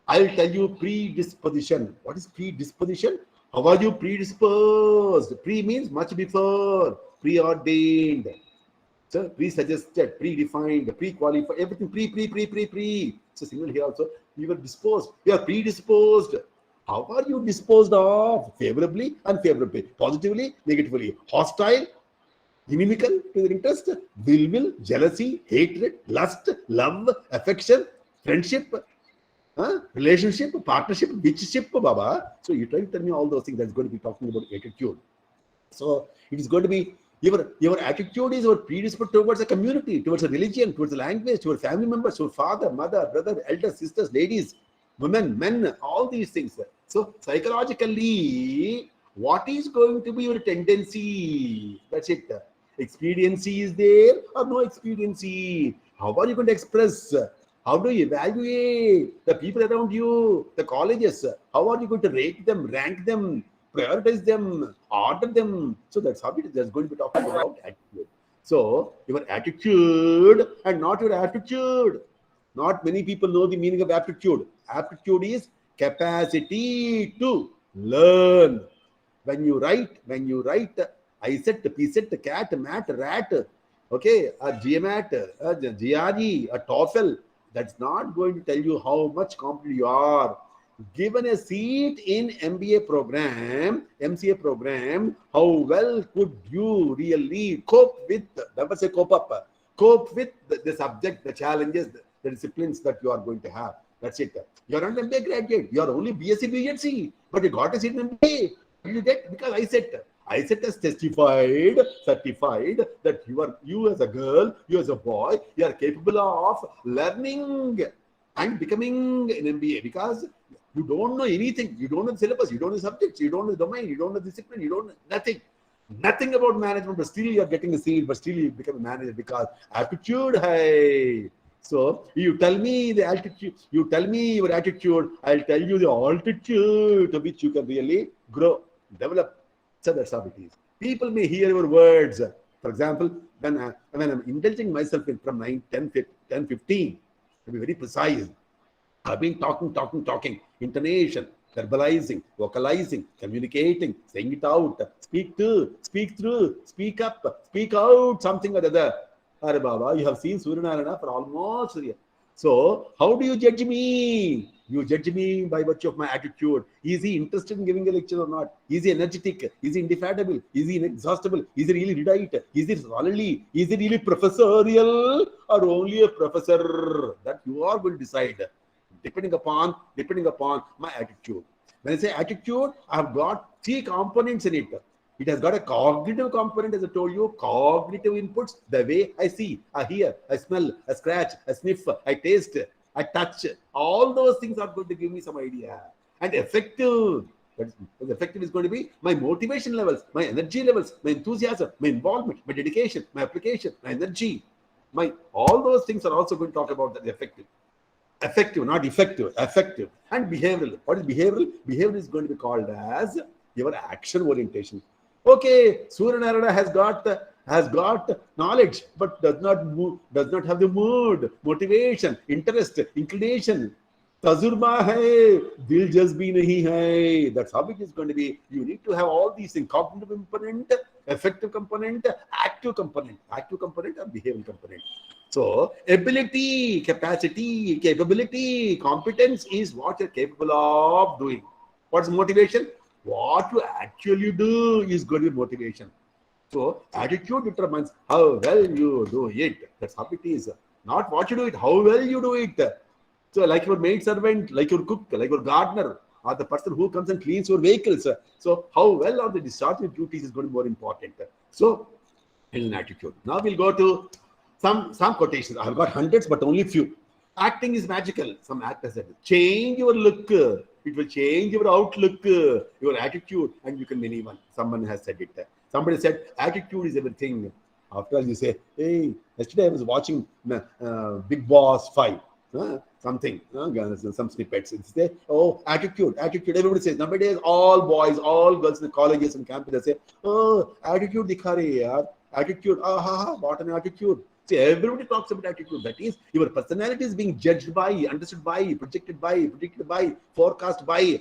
I'll tell you predisposition. What is predisposition? How are you predisposed? Pre means much before, preordained. So pre-suggested, predefined, pre-qualified, everything pre. So similarly here also, you were disposed. You are predisposed. How are you disposed of? Favorably, unfavorably, positively, negatively, hostile, inimical to their interest, will, jealousy, hatred, lust, love, affection, friendship, relationship, partnership, witchship, Baba. So you try to tell me all those things. That's going to be talking about attitude. So it is going to be your attitude is your predisposed towards a community, towards a religion, towards a language, towards family members, towards father, mother, brother, elders, sisters, ladies, women, men, all these things. So psychologically, what is going to be your tendency? That's it. Expediency is there or no expediency? How are you going to express? How do you evaluate the people around you, the colleges? How are you going to rate them, rank them, prioritize them, order them? So that's how it is. That's going to be talking about attitude. So your attitude and not your aptitude. Not many people know the meaning of aptitude. Aptitude is capacity to learn. When you write, I set, P set, cat, mat, rat, okay, a GMAT, a GRE, a TOEFL, that's not going to tell you how much competent you are. Given a seat in MBA program, MCA program, how well could you really cope with, never say cope up, cope with the subject, the challenges, the disciplines that you are going to have. That's it. You're not an MBA graduate. You're only BSc, BSc, but you got a seat in MBA. You get because I said has testified, certified that you as a girl, you as a boy, you are capable of learning and becoming an MBA because you don't know anything. You don't know the syllabus, you don't know the subjects, you don't know the domain, you don't know the discipline, you don't know nothing about management, but still you are getting a seat, but still you become a manager because aptitude, hey. So you tell me the altitude, you tell me your attitude, I'll tell you the altitude to which you can really grow, develop. So that's how it is. People may hear your words. For example, when I'm indulging myself in from 9, 10, 15, to be very precise, I've been talking, intonation, verbalizing, vocalizing, communicating, saying it out, speak to, speak through, speak up, speak out, something or other. Are Baba, you have seen Suryanarayana for almost a year. So, how do you judge me? You judge me by virtue of my attitude. Is he interested in giving a lecture or not? Is he energetic? Is he indefatigable? Is he inexhaustible? Is he really erudite? Is he scholarly? Is he really professorial or only a professor? That you are going to decide, depending upon my attitude. When I say attitude, I have got three components in it. It has got a cognitive component, as I told you, cognitive inputs, the way I see, I hear, I smell, I scratch, I sniff, I taste, I touch. All those things are going to give me some idea. And effective. Effective is going to be my motivation levels, my energy levels, my enthusiasm, my involvement, my dedication, my application, my energy. All those things are also going to talk about the effective. Effective, not effective, effective. And behavioral. What is behavioral? Behavioral is going to be called as your action orientation. Okay, Suryanarayana has got knowledge, but does not have the mood, motivation, interest, inclination. Tajurba hai, dil jazbi nahi hai. That's how it is going to be. You need to have all these things: cognitive component, effective component, active component and behavioral component. So, ability, capacity, capability, competence is what you're capable of doing. What's motivation? What you actually do is going to be motivation. So, attitude determines how well you do it. That's how it is. Not what you do it, how well you do it. So, like your maid servant, like your cook, like your gardener, or the person who comes and cleans your vehicles. So, how well are they discharging duties is going to be more important. So, it's an attitude. Now, we'll go to some quotations. I've got hundreds, but only few. Acting is magical. Some actors said, change your look. It will change your outlook, your attitude, and you can be anyone. Someone has said it. Somebody said, attitude is everything. After all, you say, hey, yesterday I was watching Big Boss 5. Something, some snippets. It's there. Oh, attitude. Everybody says, nowadays, all boys, all girls in the colleges and campuses say, oh, attitude dikha rahe yaar. Attitude. What an attitude. See, everybody talks about attitude. That is, your personality is being judged by, understood by, projected by, predicted by, forecast by.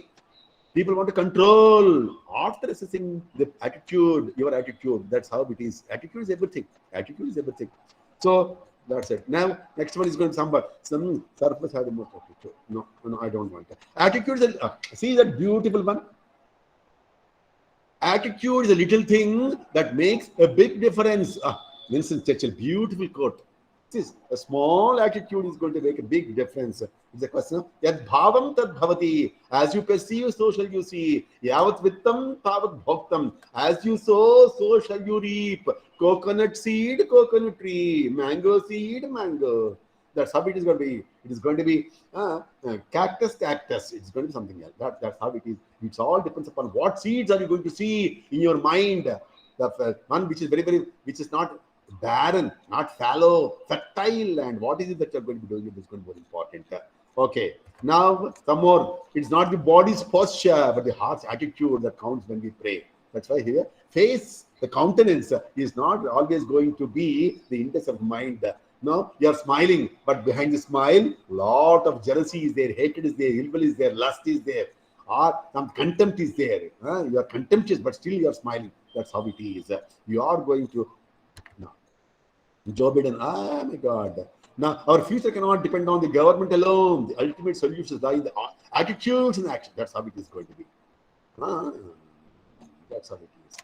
People want to control. After assessing the attitude, your attitude, that's how it is. Attitude is everything. So, that's it. Now, next one is going to some surface has the most attitude. No, I don't want that. Attitude is see that beautiful one. Attitude is a little thing that makes a big difference. Winston Churchill, beautiful quote. This a small attitude is going to make a big difference. It's a question of yad bhavam tad bhavati. As you perceive, so shall you see. Yavat vittam tavat bhoktam. As you sow, so shall you reap. Coconut seed, coconut tree. Mango seed, mango. That's how it is going to be. It is going to be cactus. It's going to be something else. That's how it is. It all depends upon what seeds are you going to see in your mind. The one which is which is not barren, not fallow, fertile, and what is it that you're going to be doing? It is going to be important. Okay, now some more. It's not the body's posture, but the heart's attitude that counts when we pray. That's why here, face, the countenance is not always going to be the index of mind. No, you're smiling, but behind the smile, lot of jealousy is there, hatred is there, ill will is there, lust is there, or some contempt is there. You are contemptuous, but still you are smiling. That's how it is. You are going to. Joe Biden, oh my God. Now, our future cannot depend on the government alone. The ultimate solutions lie in the attitudes and action. That's how it is going to be. That's how it is.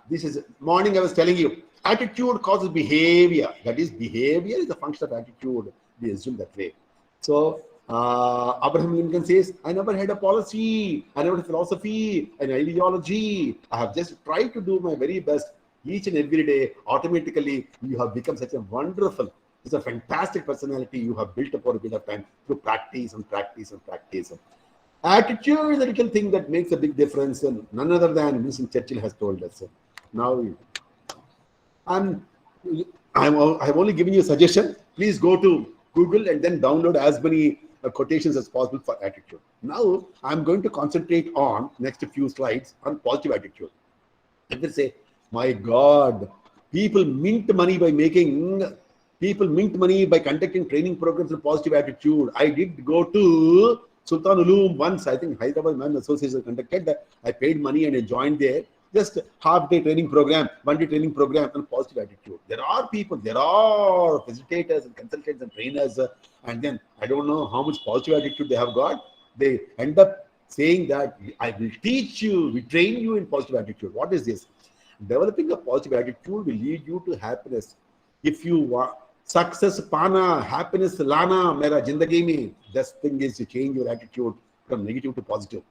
This is morning I was telling you. Attitude causes behavior. That is, behavior is a function of attitude. We assume that way. So, Abraham Lincoln says, I never had a policy. I never had a philosophy, an ideology. I have just tried to do my very best. Each and every day, automatically, you have become such a wonderful, it's a fantastic personality you have built up over a bit of time through practice and practice and practice. Attitude is a little thing that makes a big difference, and none other than Winston Churchill has told us. Now, I've only given you a suggestion. Please go to Google and then download as many quotations as possible for attitude. Now, I'm going to concentrate on next few slides on positive attitude. Let me say, my God, people mint money by conducting training programs on positive attitude. I did go to Sultan Uloom, once I think Hyderabad Man Association conducted, I paid money and I joined there. Just half-day training program, one-day training program, and positive attitude. There are people, there are facilitators and consultants and trainers, and then I don't know how much positive attitude they have got. They end up saying that I will teach you, we train you in positive attitude. What is this? Developing a positive attitude will lead you to happiness. If you want success pana, happiness lana, mera jindagi mein, best thing is to change your attitude from negative to positive.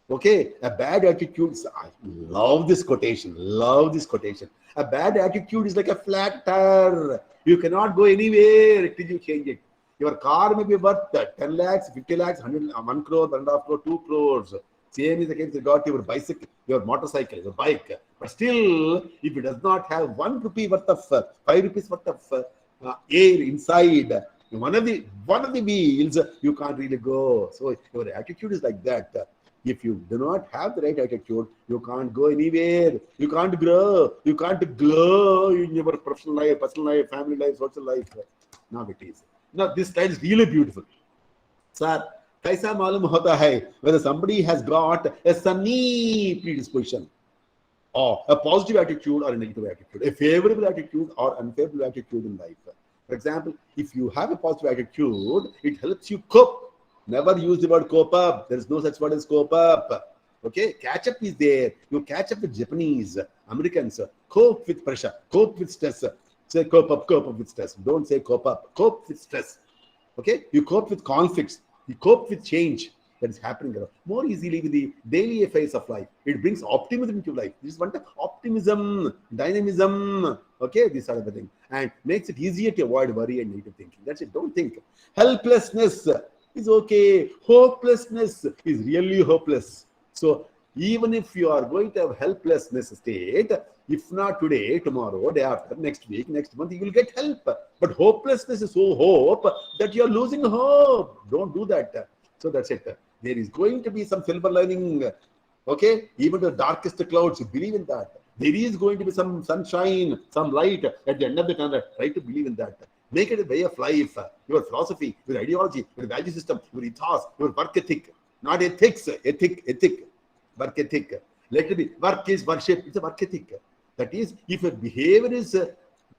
Okay, a bad attitude, I love this quotation, love this quotation. A bad attitude is like a flat tire. You cannot go anywhere till you change it. Your car may be worth 10 lakhs, 50 lakhs, 100, 1 crore, 1.5 crore, 2 crores. Same is the case, you got your bicycle, your motorcycle, your bike. But still, if it does not have 1 rupee worth of, 5 rupees worth of air inside, one of the wheels, you can't really go. So your attitude is like that. If you do not have the right attitude, you can't go anywhere. You can't grow. You can't glow in your professional life, personal life, family life, social life. Now it is. Now this slide is really beautiful. Sir, kaisa malum hota hai whether somebody has got a sunny predisposition or a positive attitude or a negative attitude, a favorable attitude or unfavorable attitude in life. For example, if you have a positive attitude, it helps you cope. Never use the word cope up. There is no such word as cope up. Okay, catch up is there. You catch up with Japanese, Americans. Cope with pressure, cope with stress. Say cope up with stress. Don't say cope up. Cope with stress. Okay, you cope with conflicts. You cope with change that is happening more easily with the daily affairs of life. It brings optimism into life. This is one type of optimism, dynamism. Okay, this sort of a thing, and makes it easier to avoid worry and negative thinking. That's it. Don't think. Helplessness is okay. Hopelessness is really hopeless. So even if you are going to have helplessness state, if not today, tomorrow, day after, next week, next month, you will get help. But hopelessness is so hope that you are losing hope. Don't do that. So that's it. There is going to be some silver lining. Okay, even the darkest clouds, believe in that. There is going to be some sunshine, some light at the end of the tunnel. Try to believe in that. Make it a way of life, your philosophy, your ideology, your value system, your ethos, your work ethic, not ethics, ethic, work ethic. Let it be. Work is worship. It's a work ethic. That is, if a behavior is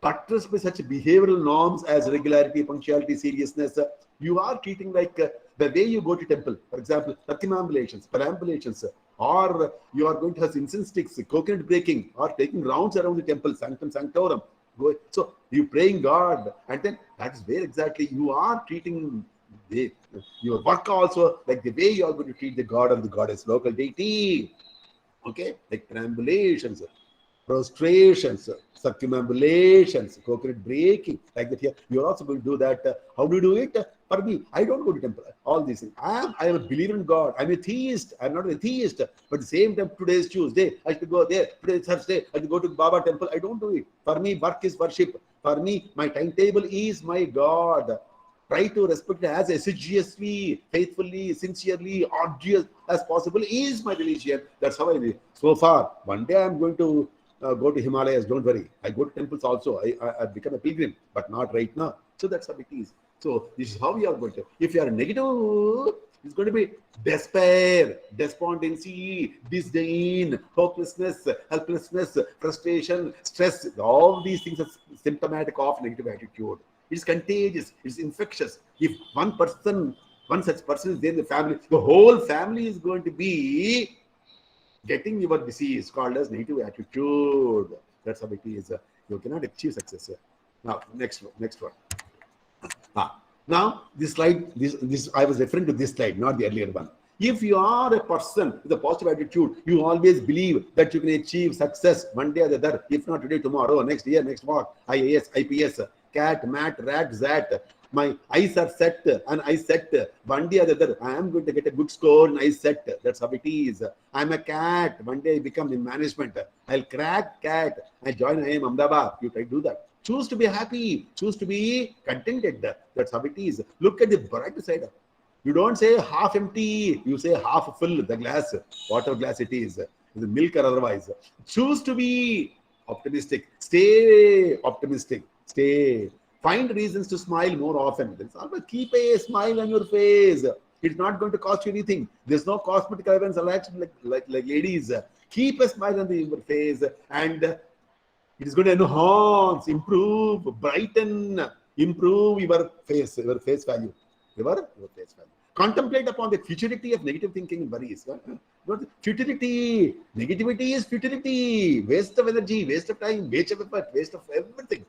buttressed by such behavioral norms as regularity, punctuality, seriousness, you are treating like the way you go to temple. For example, circumambulations, perambulations, or you are going to have incense sticks, coconut breaking, or taking rounds around the temple, sanctum sanctorum. So you praying God, and then that is where exactly you are treating your work also like the way you are going to treat the God or the goddess, local deity. Okay, like perambulations, prostrations, circumambulations, coconut breaking, like that here. You're also going to do that. How do you do it? For me, I don't go to temple. All these things. I am a believer in God. I'm a theist. I'm not a theist. But at the same time, today is Tuesday. I should go there. Today is Thursday. I should go to Baba temple. I don't do it. For me, work is worship. For me, my timetable is my God. Try to respect it as assiduously, faithfully, sincerely, arduous as possible is my religion. That's how I live. So far, one day I'm going to go to Himalayas. Don't worry. I go to temples also. I become a pilgrim, but not right now. So that's how it is. So this is how we are going to. If you are negative, it's going to be despair, despondency, disdain, hopelessness, helplessness, frustration, stress. All these things are symptomatic of negative attitude. It's contagious. It's infectious. If one such person is there in the family, the whole family is going to be getting your disease called as negative attitude. That's how it is. You cannot achieve success. Now, next one. Now, this slide, this I was referring to this slide, not the earlier one. If you are a person with a positive attitude, you always believe that you can achieve success one day or the other. If not today, tomorrow, next year, next month. IAS, IPS, cat, mat, rat, zat. My eyes are set and I set. One day or the other, I am going to get a good score and I set. That's how it is. I'm a cat. One day I become in management. I'll crack cat. I join IIM Ahmedabad. You try to do that. Choose to be happy. Choose to be contented. That's how it is. Look at the bright side. You don't say half empty. You say half full. The glass, water glass it is. The milk or otherwise. Choose to be optimistic. Stay optimistic. Stay. Find reasons to smile more often. Always keep a smile on your face. It's not going to cost you anything. There's no cosmetic events like ladies. Keep a smile on your face, and it is going to enhance, improve, brighten, improve your face value. Your face value. Contemplate upon the futility of negative thinking and worries. Futility, negativity is futility. Waste of energy, waste of time, waste of effort, waste of everything.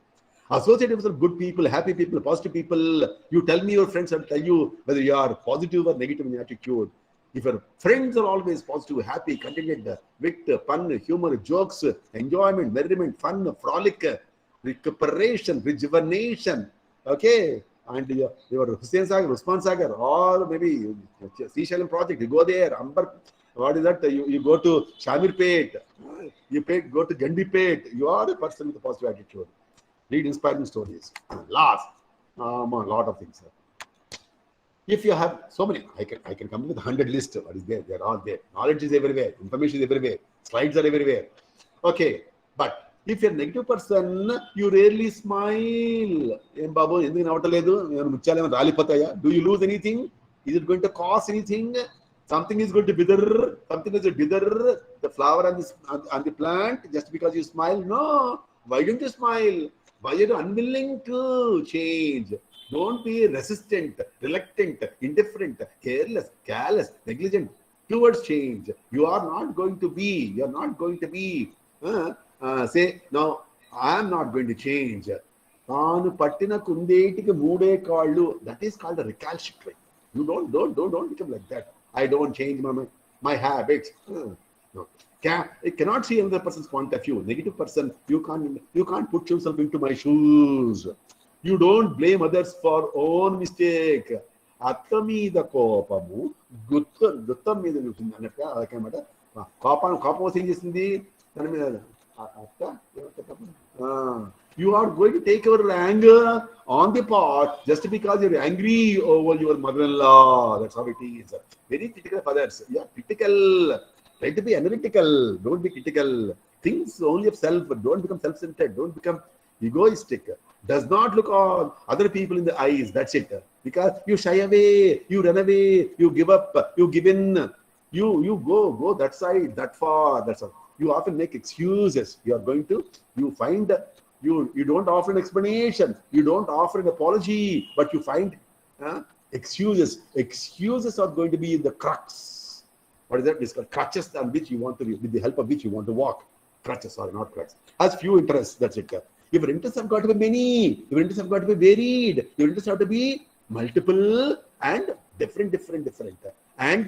Associate yourself with good people, happy people, positive people. You tell me your friends will tell you whether you are positive or negative in attitude. If your friends are always positive, happy, contented, wit, fun, humor, jokes, enjoyment, merriment, fun, frolic, recuperation, rejuvenation, okay, and your Hussain Sagar, Usman Sagar, or maybe Seashalem project, you go there, Amber, what is that? You go to Shamir Pet, go to Gandipet, you are a person with a positive attitude. Read inspiring stories. Last, a lot of things. If you have so many, I can come with 100 lists. What is there? They're all there. Knowledge is everywhere. Information is everywhere. Slides are everywhere. Okay, but if you're a negative person, you rarely smile. Do you lose anything? Is it going to cost anything? Something is going to wither. Something is a wither. The flower on the plant just because you smile. No. Why don't you smile? Why are you unwilling to change? Don't be resistant, reluctant, indifferent, careless, callous, negligent towards change. You are not going to be. Say, no, I am not going to change. That is called a recalcitrant. You don't become like that. I don't change my habits. No. It cannot see another person's point of view. Negative person, you can't put yourself into my shoes. You don't blame others for own mistake. అత్త మీద కోపము గుత్తం మీద చూసింది అన్నట్టుగా అదనమాట. కోపం ఏం చేసింది దాని మీద అత్త. You are going to take your anger on the pot just because you're angry over your mother-in-law. That's how it is. Very critical of others. Yeah, critical. Try to be analytical. Don't be critical. Things only of self. Don't become self-centered. Don't become egoistic. Does not look on other people in the eyes. That's it. Because you shy away, you run away, you give up, you give in, you go that side, that far. That's all. You often make excuses. You are going to, you don't offer an explanation. You don't offer an apology, but you find excuses. Excuses are going to be the crux. What is that? It's called crutches on which you want to, with the help of which you want to walk. Crutches, sorry, not crutches. Has few interests. That's it. Your interests have got to be many. Your interests have got to be varied. Your interests have to be multiple and different. And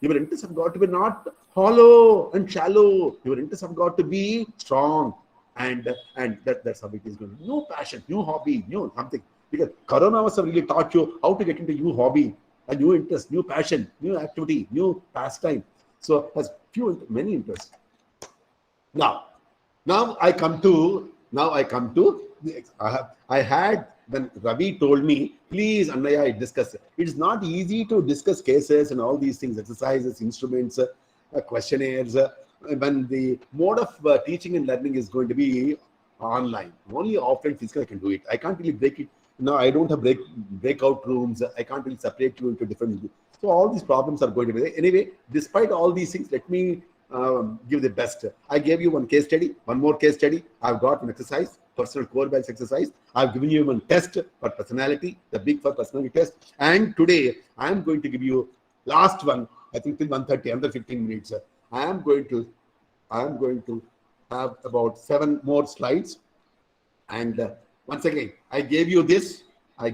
your interests have got to be not hollow and shallow. Your interests have got to be strong. And that's how it is going. New passion, new hobby, new something. Because Corona was really taught you how to get into new hobby, a new interest, new passion, new activity, new pastime. So has many interests. Now I come to I had when Ravi told me, please Annaya, discuss. It's not easy to discuss cases and all these things, exercises, instruments, questionnaires, when the mode of teaching and learning is going to be online. Only offline physical I can do it. I can't really break it. No, I don't have breakout rooms. I can't really separate you into different. So all these problems are going to be there. Anyway, despite all these things, let me give the best. I gave you one case study, one more case study. I've got an exercise, personal core values exercise. I've given you one test for personality, the big for personality test. And today I'm going to give you last one. I think till 1:30, under 15 minutes. I am going to have about 7 more slides. And once again, I gave you this. I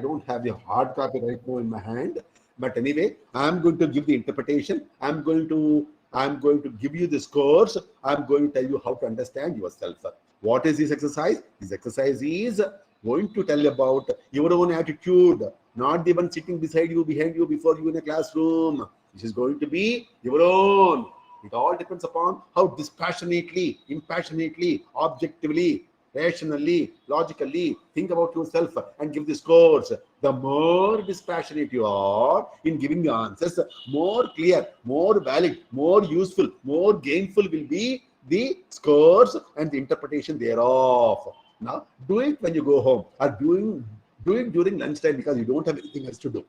don't have the hard copy right now in my hand. But anyway, I'm going to give the interpretation. I'm going to give you the scores. I'm going to tell you how to understand yourself. What is this exercise? This exercise is going to tell about your own attitude, not the one sitting beside you, behind you, before you in a classroom. This is going to be your own. It all depends upon how dispassionately, impassionately, objectively, rationally, logically think about yourself and give the scores. The more dispassionate you are in giving the answers, more clear, more valid, more useful, more gainful will be the scores and the interpretation thereof. Now, do it when you go home, or do it during lunchtime because you don't have anything else to do.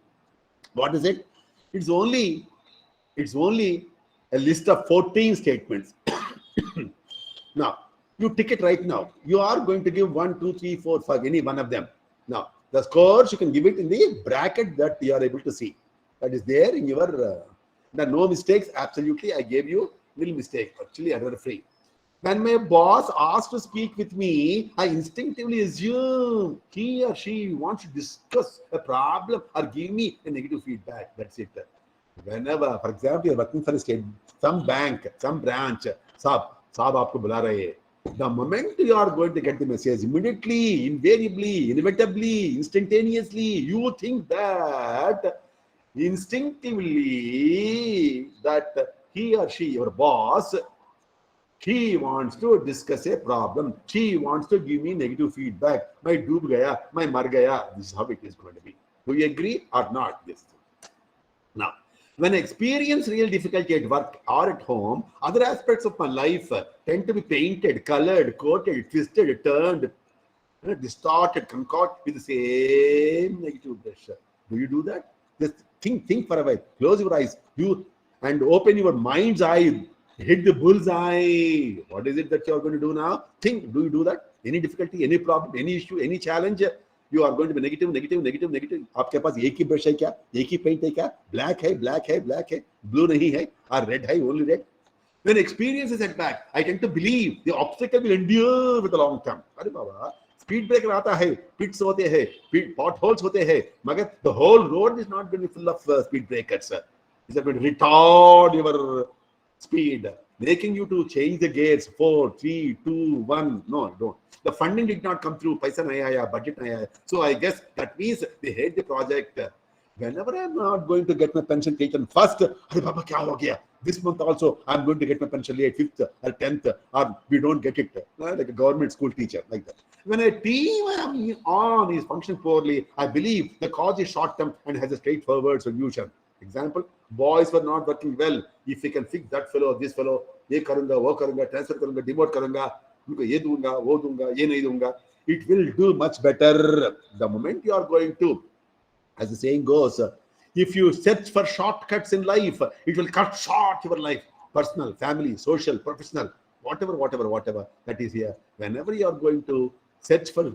What is it? It's only a list of 14 statements. Now, you tick it right now. You are going to give 1, 2, 3, 4, 5, any one of them. Now, the scores you can give it in the bracket that you are able to see. That is there in your. The no mistakes. Absolutely, I gave you nil mistake. Actually, error free. When my boss asks to speak with me, I instinctively assume he or she wants to discuss a problem or give me a negative feedback. That's it. Whenever, for example, you're working for a state, some bank, some branch, Saab aapko bula rahe hai. The moment you are going to get the message, immediately, invariably, inevitably, instantaneously, you think that instinctively that he or she, your boss, he wants to discuss a problem. She wants to give me negative feedback. My doob gaya, my mar gaya. This is how it is going to be. Do you agree or not? Yes. Now, when I experience real difficulty at work or at home, other aspects of my life tend to be painted, colored, coated, twisted, turned, distorted, concocted with the same negative brush. Do you do that? Just think for a while. Close your eyes. And open your mind's eye. Hit the bullseye. What is it that you are going to do now? Think. Do you do that? Any difficulty, any problem, any issue, any challenge? You are going to be negative. आपके पास एक ही brush है क्या? एक ही paint है क्या? Black है, blue नहीं है, or red है, only red. When experience is setback, I tend to believe the obstacle will endure with the long term. अरे बाबा, speed breaker आता है, pits होते हैं, potholes होते हैं, मगर the whole road is not going to be full of speed breakers. It's going to retard your speed, making you to change the gears. 4, 3, 2, 1. No, don't. The funding did not come through. Paisa nahi aaya, budget nahi aaya. So I guess that means they hate the project. Whenever I'm not going to get my pension taken first, Arey Baba, kya ho gaya? This month also, I'm going to get my pension late, 5th or 10th, or we don't get it. Like a government school teacher, like that. When a team on is functioning poorly, I believe the cause is short term and has a straightforward solution. Example, boys were not working well. If we can fix that fellow, this fellow, ये करूँगा, वो करूँगा, transfer करूँगा, demote करूँगा, उनको ये दूँगा, वो दूँगा, ये नहीं दूँगा. It will do much better. The moment you are going to, as the saying goes, if you search for shortcuts in life, it will cut short your life. Personal, family, social, professional, whatever that is here. Whenever you are going to search for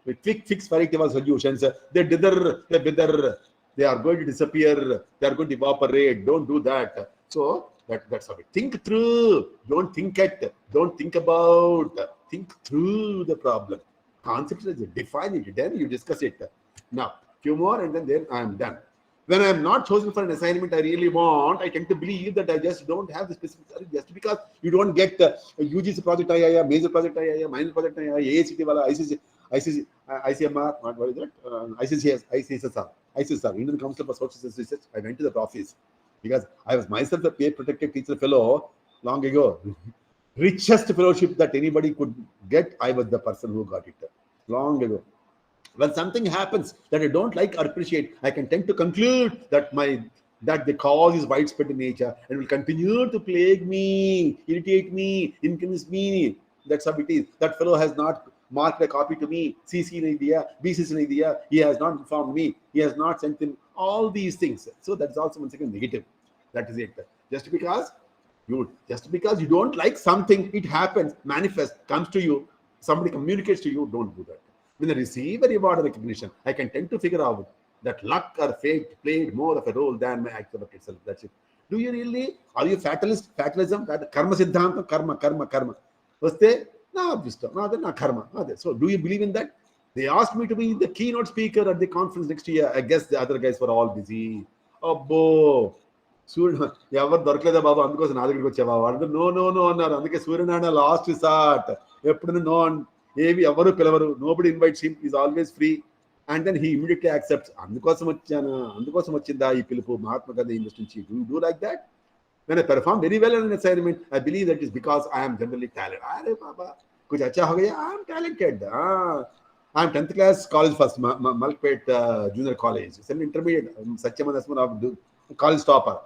quick fix variety solutions, they are going to disappear. They are going to evaporate. Don't do that. So that's how it. Think through. Don't think it. Don't think about. Think through the problem. Conceptualize it. Define it. Then you discuss it. Now, few more and then I am done. When I am not chosen for an assignment I really want, I tend to believe that I just don't have the specific. Just because you don't get UGC project, major project, minor project, AACT, ICMR, what is it? ICSR, Indian Council for Social Research. I went to the office because I was myself a peer protected teacher fellow long ago. Richest fellowship that anybody could get, I was the person who got it long ago. When something happens that I don't like or appreciate, I can tend to conclude that the cause is widespread in nature and will continue to plague me, irritate me, inconvenience me. That's how it is. That fellow has not marked a copy to me, CC nahi diya, BCC nahi diya, he has not informed me, he has not sent in all these things. So that's also once again negative. That is it. Just because you don't like something, it happens, manifests, comes to you, somebody communicates to you, don't do that. When I receive a reward or recognition, I can tend to figure out that luck or fate played more of a role than my act work itself. That's it. Do you really? Are you fatalist? Fatalism? Karma siddhanta? Karma. Vaste? No, no karma. So do you believe in that? They asked me to be the keynote speaker at the conference next year. I guess the other guys were all busy. Abbo. ఎవరు దొరకలేదా బాబు అందుకోసం నా దగ్గరికి వచ్చావా వాళ్ళు no అన్నారు. అందుకే Suryanarayana last resort ఎప్పుడు నో ఏవి ఎవరు పిలవరు. Nobody invites him, is always free. And then he immediately accepts. అందుకోసం వచ్చిందా ఈ పిలుపు మహాత్మా గాంధీ యూనివర్సిటీ నుంచి. Do like that? When I perform very well in an assignment, I believe that is because I am generally talented. Arey baba, kuch acha ho gaya, I am talented. I am 10th class college first, Malkpet Junior College. Then intermediate, Satyaman Asman of college topper.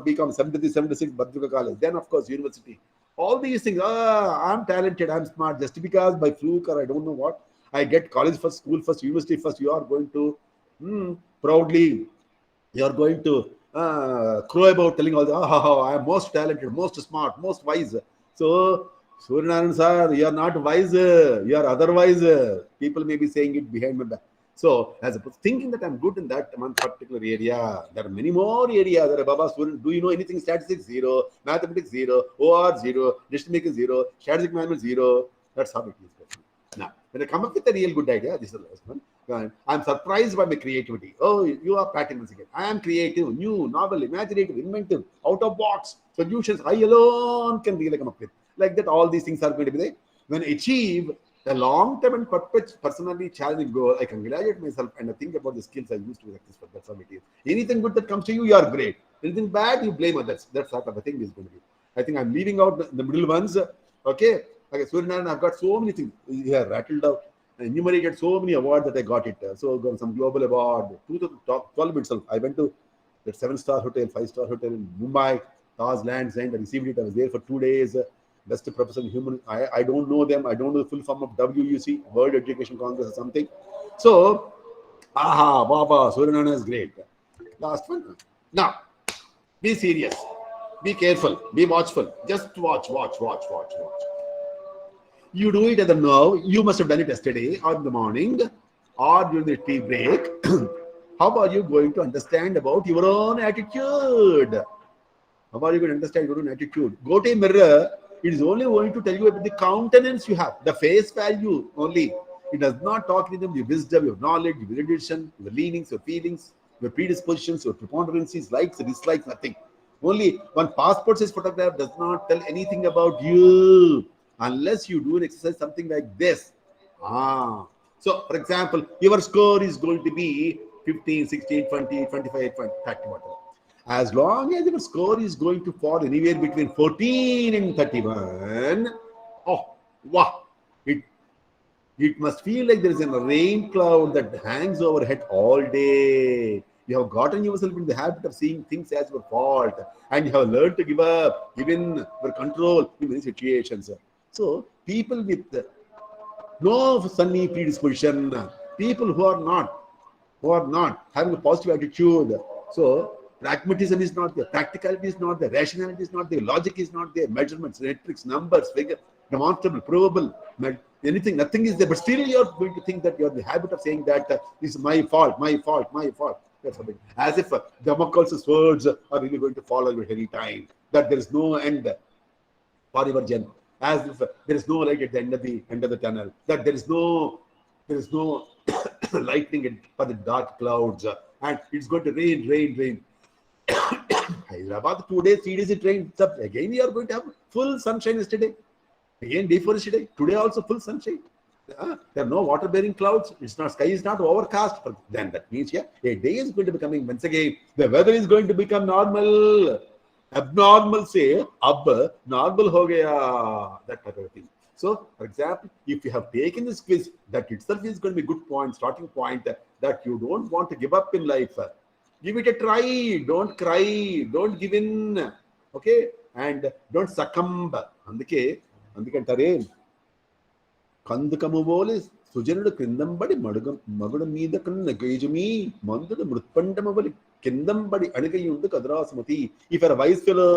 Become 73, 76, Badruka College. Then of course university. All these things, I am talented, I am smart. Just because by fluke or I don't know what, I get college first, school first, university first, you are going to Proudly, you're going to crow about telling all the, I am most talented, most smart, most wise. So, Suryanarayan sir, you are not wise, you are otherwise. People may be saying it behind my back. So, as a thinking that I'm good in that one particular area, there are many more areas. There are Baba Suryan, do you know anything? Statistics zero, mathematics zero, OR zero, decision making zero, strategic management zero. That's how it is. Now, when I come up with a real good idea, this is the last one. I'm surprised by my creativity. Oh, you are Patton once again. I am creative, new, novel, imaginative, inventive, out of box solutions I alone can really come up with. Like that, all these things are going to be there. When I achieve a long-term and personally challenging goal, I congratulate myself and I think about the skills I used to be successful. That's how it is. Anything good that comes to you, you are great. Anything bad, you blame others. That sort of a thing is going to be. I think I'm leaving out the middle ones. Okay. Okay, Suryanarayan, I've got so many things here rattled out. Enumerated so many awards that I got it. So got some global award. 2012 itself, I went to that 7-star hotel, 5-star hotel in Mumbai, Taj Lands End. I received it. I was there for 2 days. Best professor in human. I don't know them. I don't know the full form of WUC, World Education Congress or something. So, Baba, Suryanarayan is great. Last one. Now, be serious. Be careful. Be watchful. Just watch. You do it at the now. You must have done it yesterday or in the morning or during the tea break. How are you going to understand about your own attitude? How are you going to understand your own attitude? Go to a mirror. It is only going to tell you about the countenance you have, the face value only. It does not talk to them your wisdom, your knowledge, your erudition, your leanings, your feelings, your predispositions, your preponderances, likes, dislikes, nothing. Only one passport size photograph does not tell anything about you unless you do an exercise something like this. So, for example, your score is going to be 15, 16, 20, 25, 30, whatever. As long as your score is going to fall anywhere between 14 and 31, oh, wow, it must feel like there is a rain cloud that hangs overhead all day. You have gotten yourself in the habit of seeing things as your fault, and you have learned to give up, given your control in many situations. So, people with no sunny predisposition, people who are not having a positive attitude. So, pragmatism is not there, practicality is not there, rationality is not there, logic is not there, measurements, metrics, numbers, figure, demonstrable, provable, anything, nothing is there. But still, you're going to think that you're in the habit of saying that this is my fault. That's something. As if Damocles' swords are really going to fall over any time. That there is no end for your journey. As if there is no light at the end of the tunnel. That there is no lightning for the dark clouds, and it's going to rain. Hyderabad 2 days, 3 days it rained. Again, we are going to have full sunshine yesterday. Again, day for yesterday. Today also full sunshine. There are no water-bearing clouds. Sky is not overcast. Then that means, a day is going to be coming once again. The weather is going to become normal. Abnormal say, normal ho gaya. That type of thing. So, for example, if you have taken this quiz, that itself is going to be a good point, starting point, that you don't want to give up in life. Give it a try. Don't cry. Don't give in. Okay? And don't succumb. అందుకంటారే కందుకము పోలే సుజనుడు క్రిందంబడి మగుడు మీద కన్న గేజుమీ మందుడు మృత్పండమవలి కిందంబడి అణిగయుండు కదరాసుమతి. If you're a wise fellow,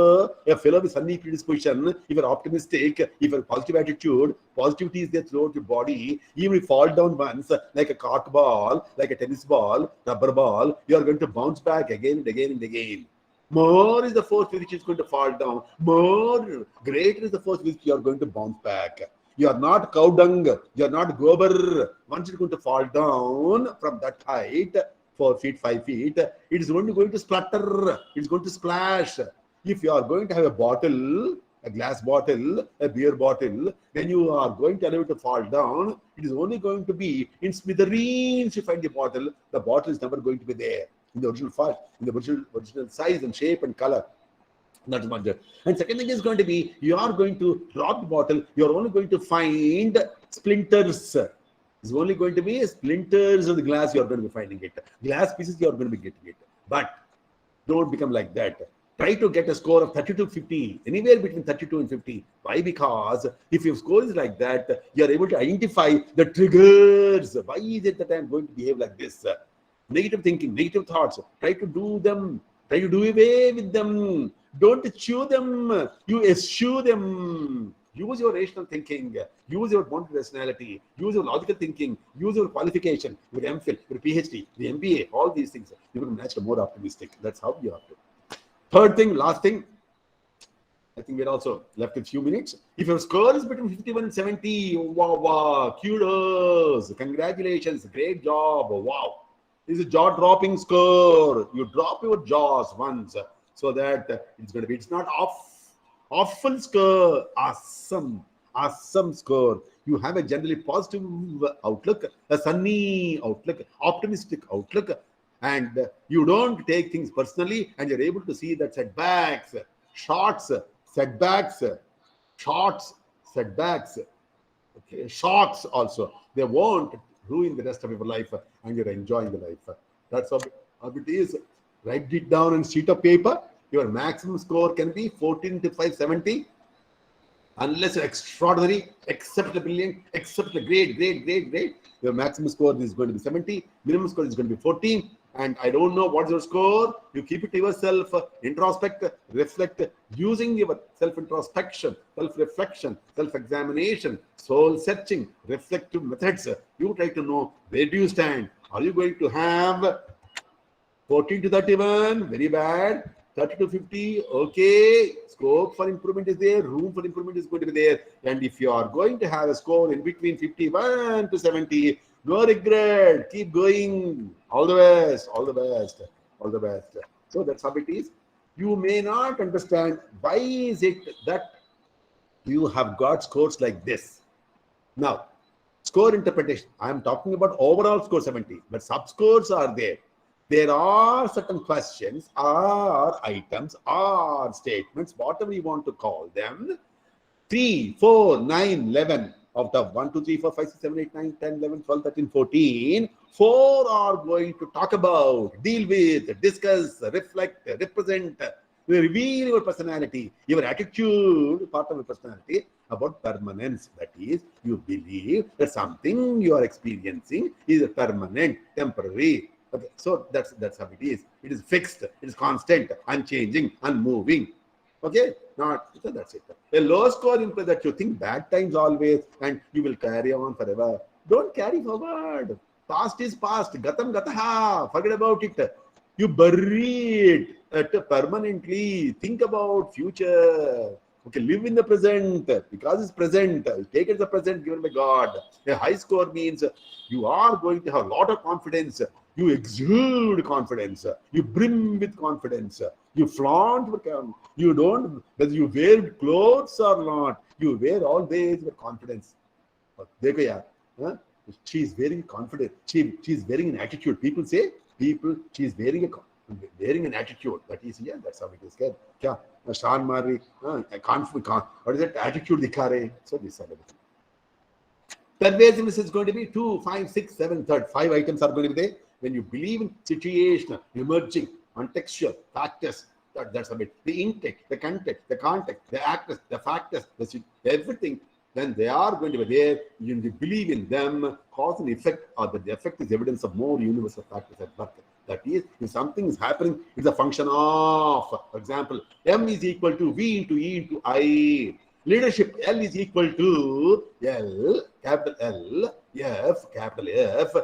a fellow with sunny predisposition, if you're optimistic, if you're positive attitude, positivity is there throughout your body. Even if you fall down once, like a cork ball, like a tennis ball, rubber ball, you are going to bounce back again and again and again. More is the force with which it's going to fall down. More greater is the force with which you are going to bounce back. You are not cow dung. You are not gobar. Once it's going to fall down from that height, 4 feet, 5 feet, it is only going to splatter. It's going to splash. If you are going to have a bottle, a glass bottle, a beer bottle, then you are going to allow it to fall down. It is only going to be in smithereens. You find the bottle is never going to be there in the original form, in the original size and shape and color. That's one thing. And second thing is going to be, you are going to drop the bottle, you are only going to find splinters. It's only going to be splinters of the glass you are going to be finding it. Glass pieces you are going to be getting it. But don't become like that. Try to get a score of 30 to 50, anywhere between 32 and 50. Why? Because if your score is like that, you are able to identify the triggers. Why is it that I am going to behave like this? negative thinking, negative thoughts. Try to do them. Try to do away with them. Don't chew them. You eschew them. Use your rational thinking. Use your bond personality. Use your logical thinking. Use your qualification, your MPhil, your PhD, the MBA, all these things. You will naturally more optimistic. That's how you have to. Third thing, last thing, I think we're also left with few minutes. If your score is between 51 and 70, wow, wow, kudos, congratulations, great job, wow. This is a jaw-dropping score. You drop your jaws once so that it's going to be, it's not awful score, awesome score. You have a generally positive outlook, a sunny outlook, optimistic outlook, and you don't take things personally, and you're able to see that setbacks, shorts, setbacks, shorts, setbacks, okay, shocks also, they won't ruin the rest of your life, and you're enjoying the life. That's how it is. Write it down on sheet of paper. Your maximum score can be 14 to 570, unless you're extraordinary, except a brilliant, except a great. Your maximum score is going to be 70, minimum score is going to be 14. And I don't know what's your score. You keep it to yourself, introspect, reflect, using your self-introspection, self-reflection, self-examination, soul-searching, reflective methods. You try to know where do you stand. Are you going to have 14 to 31? Very bad. 30 to 50, okay. Scope for improvement is there. Room for improvement is going to be there. And if you are going to have a score in between 51 to 70, no regret. Keep going. All the best. All the best. All the best. So that's how it is. You may not understand why is it that you have got scores like this. Now, score interpretation. I am talking about overall score 70, but sub scores are there. There are certain questions or items or statements, whatever you want to call them. 3, 4, 9, 11 out of 1, 2, 3, 4, 5, 6, 7, 8, 9, 10, 11, 12, 13, 14. 4 are going to talk about, deal with, discuss, reflect, represent, reveal your personality, your attitude, part of your personality, about permanence. That is, you believe that something you are experiencing is permanent, temporary. Okay, so that's how it is. It is fixed, it is constant, unchanging, unmoving. Okay, not so that's it. A low score implies that you think bad times always and you will carry on forever. Don't carry forward. Past is past. Gatam gataha. Forget about it. You bury it permanently. Think about future. Okay, live in the present because it's present. Take it as a present given by God. A high score means you are going to have a lot of confidence. You exude confidence. You brim with confidence. You flaunt your confidence. You don't, whether you wear clothes or not, you wear always with confidence. Dekho yaar, huh? She is wearing confidence. She is wearing an attitude. People say, she is wearing an attitude. That is, yeah, that's how it is. Kya? Shan Mari, what is that? Attitude dikha rahe. So this side of it. Pervasiveness is going to be 2, 5, 6, 7, third. 5 items are going to be there. When you believe in situational, emerging, contextual factors, that's a bit. The intake, the context, the actors, the factors, everything, then they are going to be there. You believe in them, cause and effect, or that the effect is evidence of more universal factors at work. That is, if something is happening, it's a function of, for example, M is equal to V into E into I. Leadership, L is equal to L, capital L, F, capital F,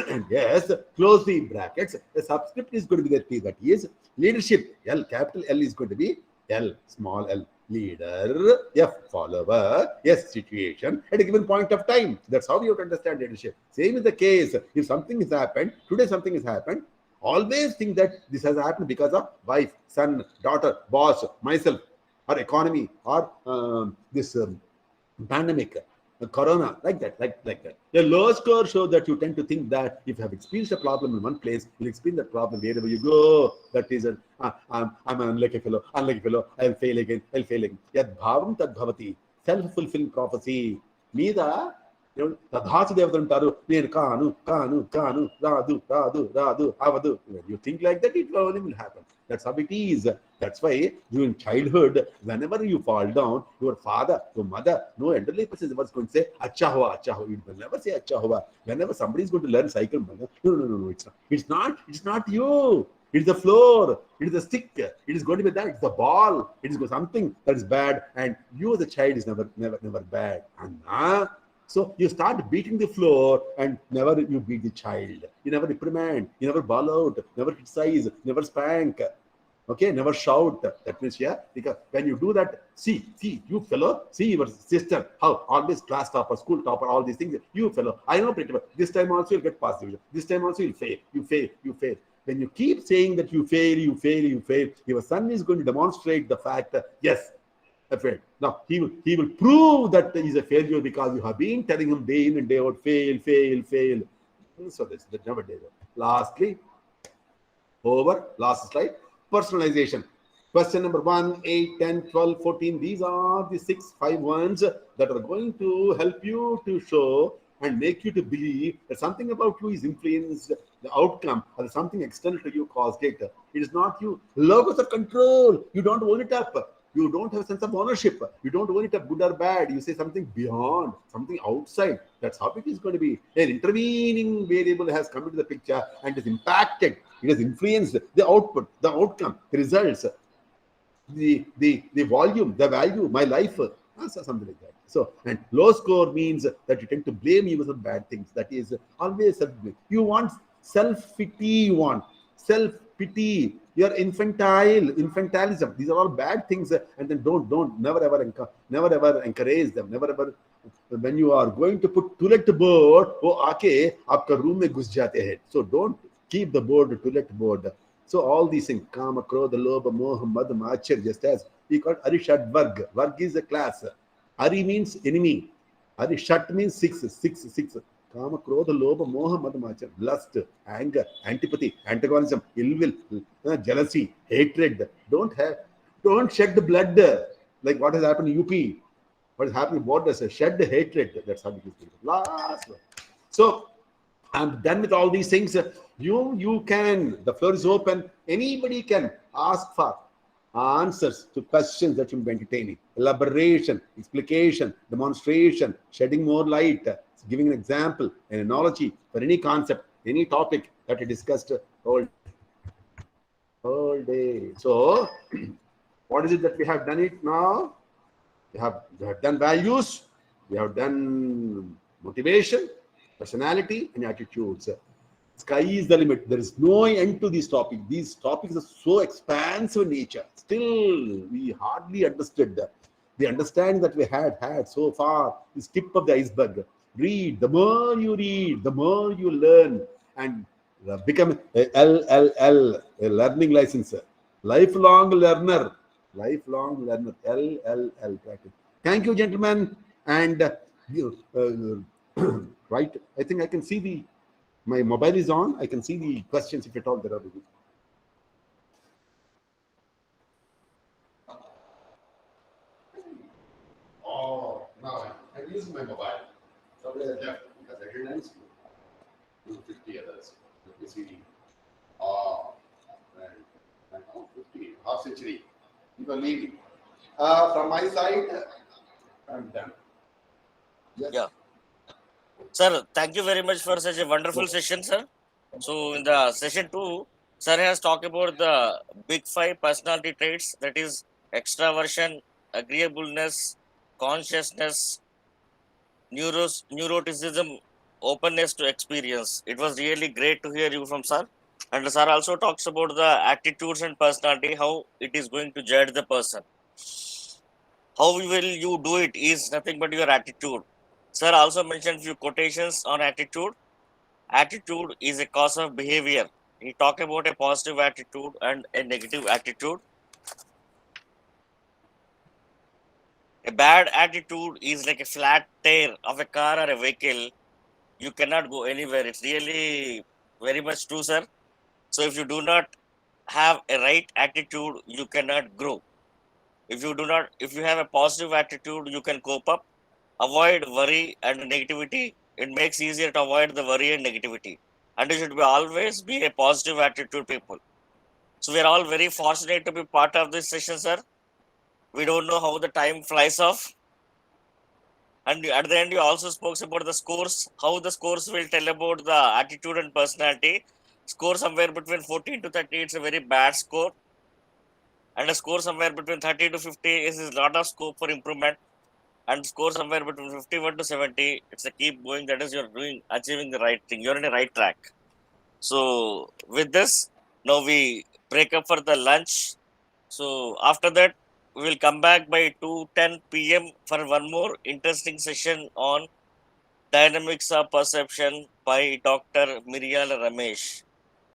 and yes, close the brackets. The subscript is going to be the T. That is, leadership, L, capital L is going to be L, small l. Leader, F, follower, S, situation at a given point of time. That's how you have to understand leadership. Same is the case. If something has happened, today something has happened, always think that this has happened because of wife, son, daughter, boss, myself, or economy, or this pandemic, corona, like that. The low score shows that you tend to think that if you have experienced a problem in one place, you'll experience that problem wherever you go. That is, I'm an unlucky fellow, I'll fail again. Yad bhavam tad bhavati, self-fulfilling prophecy. Mida, తథాచ దేవతలు ఉంటారు, నేను కాను కాను కాను, రాదు రాదు రాదు అవదు. When you think like that, it only will happen. That's how it is. That's why during childhood, whenever you fall down, your father, your mother, no elderly person was going to say acha hua, acha hua. It will never say acha hua. Whenever somebody is going to learn cycle, no, no, no, no, it's not you. It's the floor, it is the stick, it is going to be that, it's the ball, it is something that is bad, and you as a child is never bad. And so you start beating the floor, and never you beat the child. You never reprimand, you never ball out, never criticize, never spank. Okay, never shout. That means, yeah, because when you do that, see, you fellow, see your sister, how always class topper, school topper, all these things. You fellow, I know pretty well. This time also you'll get past division. This time also you'll fail. You fail. When you keep saying that you fail, your son is going to demonstrate the fact that, yes, I failed. Now, he will prove that he's a failure because you have been telling him day in and day out, fail. So this never did. Lastly, last slide, personalization. Question number 1, 8, 10, 12, 14. These are the 5 ones that are going to help you to show and make you to believe that something about you is influenced the outcome, or something external to you caused it. It is not you. Logos of control. You don't own it up. You don't have a sense of ownership. You don't own it up, good or bad. You say something beyond, something outside. That's how it is going to be. An intervening variable has come into the picture and has impacted. It has influenced the output, the outcome, the results, the volume, the value, my life, something like that. So, and low score means that you tend to blame you for bad things. That is always self-blame. You want self-pity, you want self-pity. You're infantilism. These are all bad things, and then never ever encourage them. Never ever. When you are going to put toilet board, वो आके आपका room में घुस जाते हैं. So don't keep the toilet board. So all these things, Kama, Krodha, Lobha, Moha, Mad, Machar, just as he called Arishad Varg. Varg is a class. Ari means enemy. Arishat means six. Kama, Krodha, Lobha, Moha, Mad, Machar. Lust, anger, antipathy, antagonism, ill will, jealousy, hatred. Don't shed the blood like what has happened in UP. What is happening? What does shed the hatred? That's how it is. Last one. So I'm done with all these things. You can, the floor is open. Anybody can ask for answers to questions that should be entertaining. Elaboration, explication, demonstration, shedding more light, giving an example, an analogy for any concept, any topic that we discussed all day. So, what is it that we have done it now? We have done values, we have done motivation, personality, and attitudes. Sky is the limit. There is no end to these topics. These topics are so expansive in nature. Still, we hardly understood the understanding that we had so far is tip of the iceberg. Read. The more you read, the more you learn, and become a LLL, a learning license, lifelong learner. LLL practice. Thank you, gentlemen. And right, I think I can see my mobile is on. I can see the questions if at all there are. Oh, now I'm using my mobile. Somebody has left because I didn't answer you. 50 others. Let me see. Oh, right. 50, half century. You are leaving. From my side, I'm done. Yes. Yeah. Sir, thank you very much for such a wonderful session, sir. So, in the session 2, sir has talked about the big 5 personality traits, that is extraversion, agreeableness, consciousness, neuroticism, openness to experience. It was really great to hear you from sir. And sir also talks about the attitudes and personality, how it is going to judge the person. How will you do it is nothing but your attitude. Sir also mentioned few quotations on attitude. Attitude is a cause of behavior. He talked about a positive attitude and a negative attitude. A bad attitude is like a flat tire of a car or a vehicle. You cannot go anywhere. It's really very much true, sir. So if you do not have a right attitude, you cannot grow. If you have a positive attitude, you can cope up. avoid worry and negativity. It makes easier to avoid the worry and negativity. And you should be always be a positive attitude people. So we are all very fortunate to be part of this session, sir. We don't know how the time flies off. And at the end, you also spoke about the scores, how the scores will tell about the attitude and personality. Score somewhere between 14 to 30, it's a very bad score. And a score somewhere between 30 to 50 is a lot of scope for improvement. And score somewhere between 51 to 70, it's a keep going. That is, you're doing achieving the right thing. You're in the right track. So with this, now we break up for the lunch. So after that, we will come back by 2:10 p.m. for one more interesting session on Dynamics of Perception by Dr. Mirial Ramesh.